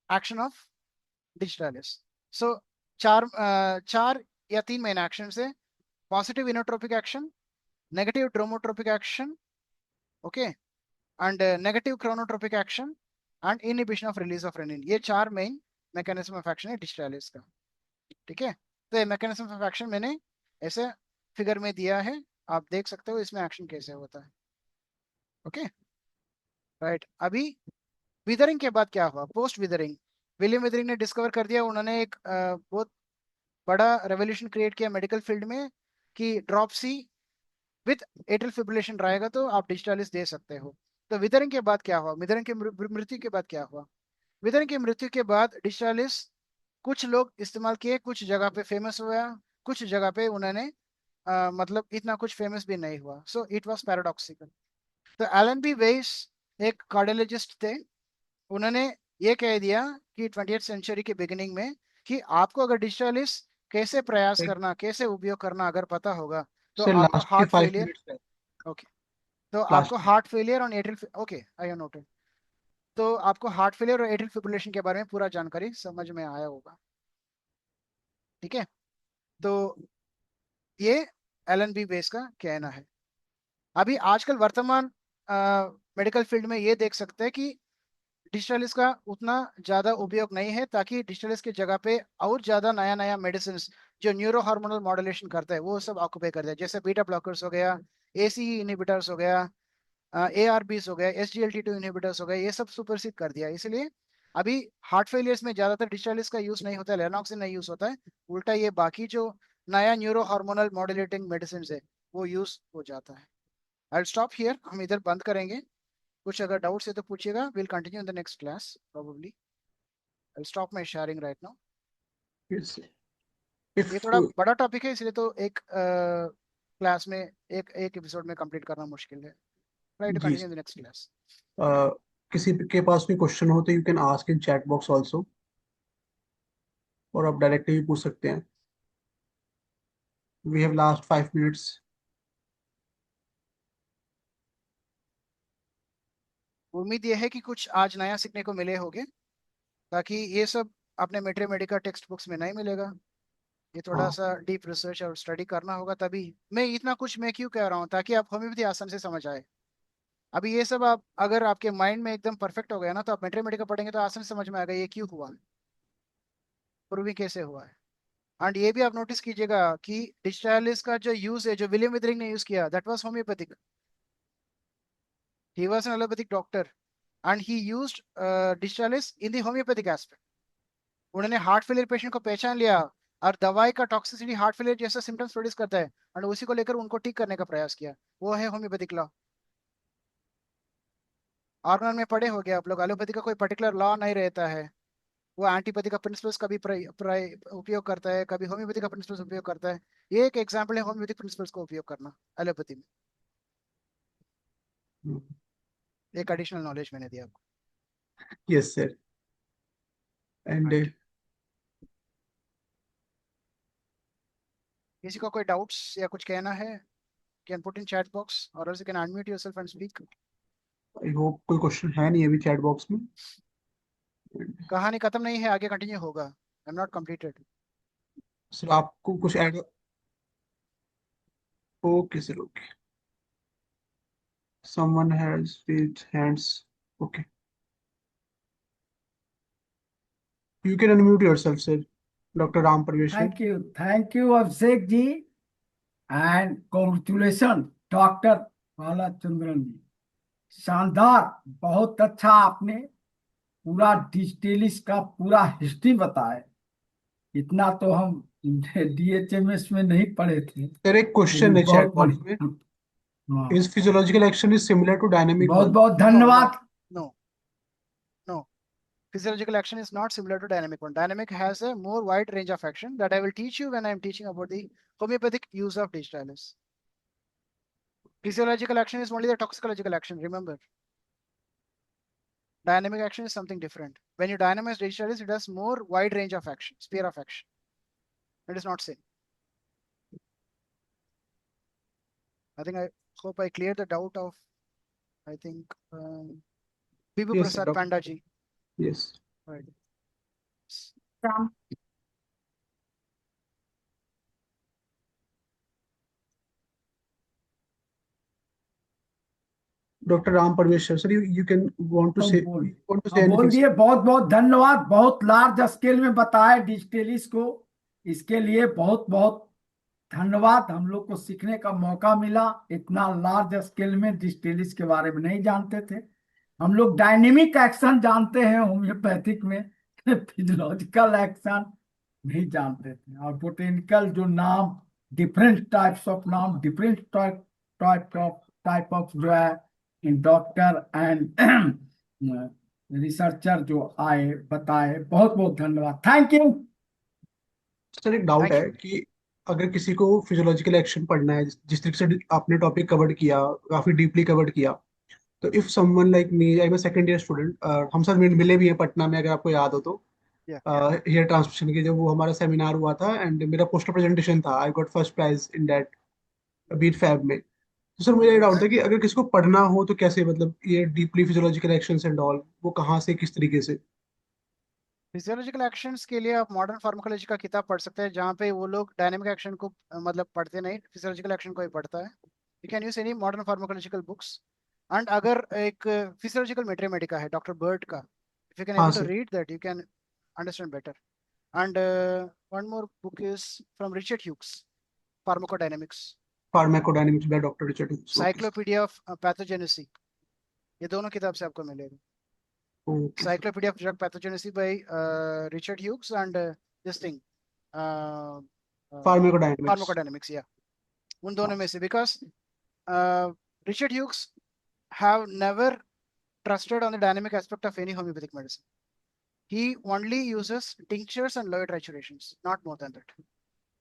एक्शन ऑफ डिजिटालिस। सो चार या तीन मेन एक्शन है, positive inotropic action, negative dromotropic action, okay, and negative chronotropic action and inhibition of release of renin. ये चार मेन मैकेनिज्म ऑफ एक्शन है डिजिटालिस का। ठीक है, तो ये मैकेनिज्म ऑफ एक्शन मैंने ऐसे फिगर में दिया है, आप देख सकते हो इसमें एक्शन कैसे होता है। Okay, right. अभी विदरिंग के बाद क्या हुआ, पोस्ट विदरिंग, विलियम विदरिंग ने डिस्कवर कर दिया, उन्होंने एक बहुत बड़ा रेवोल्यूशन क्रिएट किया मेडिकल फील्ड में कि dropsy with atrial fibrillation रहेगा तो आप डिजिटालिस दे सकते हो। तो विदरिंग के बाद क्या हुआ, विदरिंग की मृत्यु के बाद क्या हुआ, विदरिंग की मृत्यु के बाद डिजिटालिस कुछ लोग इस्तेमाल किए, कुछ जगह पे फेमस हुआ, कुछ जगह पे उन्होंने मतलब इतना कुछ फेमस भी नहीं हुआ। So it was paradoxical. तो एलन बी वेइस एक कार्डियोलॉजिस्ट थे, उन्होंने ये कह दिया कि 20th सेंचुरी के बिगिनिंग में कि आपको अगर डिजिटालिस कैसे प्रयास करना, कैसे उपयोग करना अगर पता होगा तो सर आपको लास्ट के हार्ट 5 फेलियर, मिनट्स है। ओके, तो आपको लास्ट में हार्ट फेलियर और atrial, okay I have noted, तो आपको हार्ट फेलियर और एट्रियल फिब्रिलेशन के बारे में पूरा जानकारी समझ में आया होगा। ठीक है, तो ये एलन बी बेस का कहना है। अभी आजकल वर्तमान मेडिकल फील्ड में ये देख सकते हैं कि डिजिटलिस का उतना ज्यादा उपयोग नहीं है, ताकि डिजिटलिस की जगह पे और ज्यादा नया नया मेडिसिन जो न्यूरो हार्मोनल मॉड्यूलेशन करता है वो सब ऑक्यूपाई करता है, जैसे बीटा ब्लॉकर्स हो गया, एसीई इनहिबिटर्स हो गया, एआरबीस हो गया, एसजीएलटी2 इनहिबिटर्स हो गए, ये सब सुपरसीड कर दिया। इसलिए अभी हार्ट फेलियर्स में ज्यादातर डिजिटलिस का यूज नहीं होता है, लेनॉक्सिन नहीं यूज होता है, उल्टा ये बाकी जो नया न्यूरो हार्मोनल मॉड्यूलेटिंग मेडिसिन है वो यूज हो जाता है। आई स्टॉप हियर, हम इधर बंद करेंगे, कुछ अगर डाउट्स है तो पूछिएगा, will continue in the next class probably. I stop my sharing right now. ये इफ थोड़ा बड़ा टॉपिक है, इसलिए तो एक क्लास में एक एक एपिसोड में कंप्लीट करना मुश्किल है। ट्राई टू जी continue in the next class. किसी के पास कोई क्वेश्चन हो तो you can ask in chat box also, और आप डायरेक्टली भी पूछ सकते हैं। We have last 5 minutes. उम्मीद ये है कि कुछ आज नया सीखने को मिले होगे, ताकि ये सब अपने मेट्रोमेडिका टेक्स्ट बुक्स में नहीं मिलेगा। ये थोड़ा हाँ सा डीप रिसर्च और स्टडी करना होगा, तभी मैं इतना कुछ मैं क्यों कह रहा हूँ, ताकि आप होम्योपैथी आसान से समझ आए। अभी ये सब आप अगर आपके माइंड में एकदम परफेक्ट हो गया ना, तो आप मेट्रोमेडिका पढ़ेंगे तो आसान से समझ में आएगा ये क्यों हुआ, प्रूविंग कैसे हुआ है। एंड ये भी आप नोटिस कीजिएगा कि डिजिटालिस का जो यूज है, जो विलियम विदरिंग ने यूज किया, that was homeopathic. He was an allopathic doctor and he used digitalis in the homeopathic aspect. उन्होंने हार्ट फेलियर पेशेंट को पहचान लिया और दवाई का टॉक्सिसिटी हार्ट फेलियर जैसा सिम्टम्स प्रोड्यूस करता है, और उसी को लेकर उनको ठीक करने का प्रयास किया। वो है होम्योपैथिक लॉ। ऑर्गन में पढ़े हो गया आप लोग, एलोपैथी का कोई पर्टिकुलर लॉ नहीं रहता है। वो एंटीपैथी का प्रिंसिपल्स कभी उपयोग करता है, कभी होम्योपैथी का प्रिंसिपल्स उपयोग करता है। ये एक एग्जाम्पल है होम्योपैथिक प्रिंसिपल्स को उपयोग करना एलोपैथी में। एक एडिशनल नॉलेज मैंने दिया आपको। Yes sir. And right. किसी को कोई डाउट्स या कुछ कहना है, can put in chat box और else you can unmute yourself and speak. I hope कोई क्वेश्चन है नहीं अभी चैट बॉक्स में। कहानी खत्म नहीं है, आगे कंटिन्यू होगा। I am not completed. Sir आपको कुछ add? Okay sir okay. Someone has raised hands. Okay, you can unmute yourself sir, doctor Ram Parameshwar. Thank you Abhishek ji, and congratulation doctor Balachandran ji. शानदार, बहुत अच्छा आपने पूरा डिस्टेलिस का पूरा हिस्ट्री बताया। इतना तो हम डीएचएमएस में नहीं पढ़े थे, सर एक क्वेश्चन लेकिन है चैट बहुत बॉक्स में। बढ़िया। हाँ, is physiological action is similar to dynamic बहुत वन? बहुत नो नो धन्यवाद। No no, physiological action is not similar to dynamic one. Dynamic has a more wide range of action that I will teach you when I am teaching about the homeopathic use of digitalis. Physiological action is only the toxicological action, remember. Dynamic action is something different. When you dynamize digitalis, it has more wide range of action, sphere of action. It is not same. I think I hope I cleared the doubt of, I think, Bibu yes sir Prasad doctor. Panda ji. Yes. Right. Doctor Ram Parameshwar sir, you can want to तो से बोल want to से बोल anything दिए। Sir? बहुत बहुत धन्यवाद, बहुत लार्ज स्केल में बताया डिजिटलिस को। इसके लिए बहुत बहुत धन्यवाद। हम लोग को सीखने का मौका मिला। इतना लार्ज स्केल में डिजिटलिस के बारे में नहीं जानते थे। हम लोग डायनेमिक एक्शन जानते हैं होम्योपैथिक में, फिजियोलॉजिकल एक्शन नहीं जानते थे। और बोटेनिकल जो नाम, डिफरेंट टाइप्स ऑफ नाम, डिफरेंट टाइप ऑफ जो है डॉक्टर एंड रिसर्चर जो आए बताए, बहुत बहुत धन्यवाद, थैंक यू। सर एक डाउट Thank है you. कि अगर किसी को फिजियोलॉजिकल एक्शन पढ़ना है, जिस तरीके से आपने टॉपिक कवर किया, काफी डीपली कवर किया, तो if someone like me, I am second year student, हम सब मिले भी हैं पटना में, अगर आपको याद हो तो, Yeah. हेयर ट्रांसमिशन की जब वो हमारा सेमिनार हुआ था एंड मेरा पोस्टर प्रेजेंटेशन था, I got first prize in that बीट फैब में। तो सर मुझे ये डाउट Yes. था कि अगर किसी को पढ़ना हो तो कैसे, मतलब ये deeply physiological actions and all, वो कहाँ से किस तरीके से? फिजियोलॉजिकल एक्शंस के लिए आप मॉडर्न फार्माकोलॉजी का किताब पढ़ सकते हैं, जहाँ पे वो लोग डायनेमिक एक्शन को मतलब पढ़ते नहीं, फिजियोलॉजिकल एक्शन को ही पढ़ता है। You can use any modern pharmacological books. And अगर एक फिजियोलॉजिकल मेट्रीमेटिका है डॉक्टर बर्ड का, इफ यू कैन हाँ able to sir. Read that, you can understand better. And one more book is from Richard Hughes, pharmacodynamics, pharmacodynamics by doctor Richard Hughes. Okay sir. Cyclopedia of pathogenesy. ये दोनों किताब से आपको मिलेगा। Okay sir. Cyclopedia of Drug Pathogenesis by Richard Hughes and this thing, uh, pharmacodynamics. Pharmacodynamics. Yeah, उन हाँ दोनों में से, because Richard Hughes have never trusted on the dynamic aspect of any homeopathic medicine. He only uses tinctures and lower triturations, not more than that.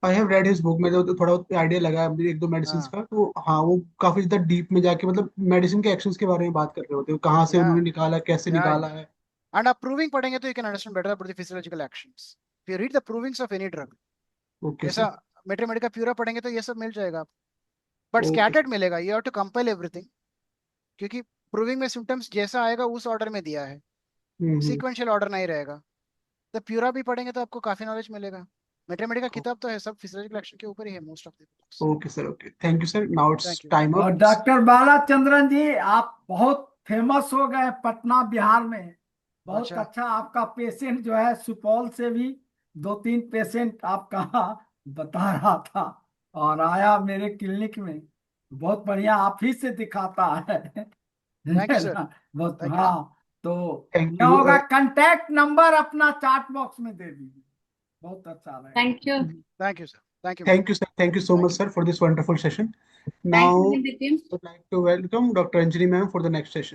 I have read his book, मेरे को तो थोड़ा बहुत आइडिया लगा है मुझे एक दो मेडिसिन हाँ, का, तो हाँ वो काफी ज्यादा डीप में जाके मतलब मेडिसिन के एक्शंस के बारे में बात कर रहे होते हैं, कहाँ से yeah, उन्होंने निकाला, कैसे yeah, निकाला yeah. है। And आप proving पढ़ेंगे तो you can understand better about the physiological actions. If you read the provings of any drug, okay जैसा सर। मेट्रीमेडिका प्यूरा पढ़ेंगे तो ये सब मिल जाएगा, बट ओके स्कैटर्ड मिलेगा। You have to compile everything, क्योंकि प्रूविंग में सिम्टम्स जैसा आएगा उस ऑर्डर में दिया है, सीक्वेंशियल ऑर्डर नहीं रहेगा। तो प्यूरा भी पढ़ेंगे तो आपको काफी नॉलेज मिलेगा। मैथमेटिक्स का किताब तो है, सब फिजियोलॉजिकल एक्शन के ऊपर ही है, most of the books. Okay sir. Okay, thank you sir, now it's thank you. Time और अप। डॉक्टर बालाचंद्रन जी, आप बहुत फेमस हो गए पटना बिहार में। बहुत अच्छा, अच्छा, आपका पेशेंट जो है सुपौल से भी दो तीन पेशेंट आपका बता रहा था और आया मेरे क्लिनिक में। बहुत बढ़िया, आप ही से दिखाता है थैंक यू सर, बहुत, थैंक यू। हाँ। तो Thank क्या you. होगा, कांटेक्ट नंबर अपना चार्ट बॉक्स में दे दीजिए, बहुत अच्छा रहेगा। Thank you. Thank you, sir. Thank you. Thank you, sir. Thank you so Thank much, sir, for this wonderful session. Thank Now, you, Hindi team. I would like to welcome Dr. Anjali ma'am for the next session.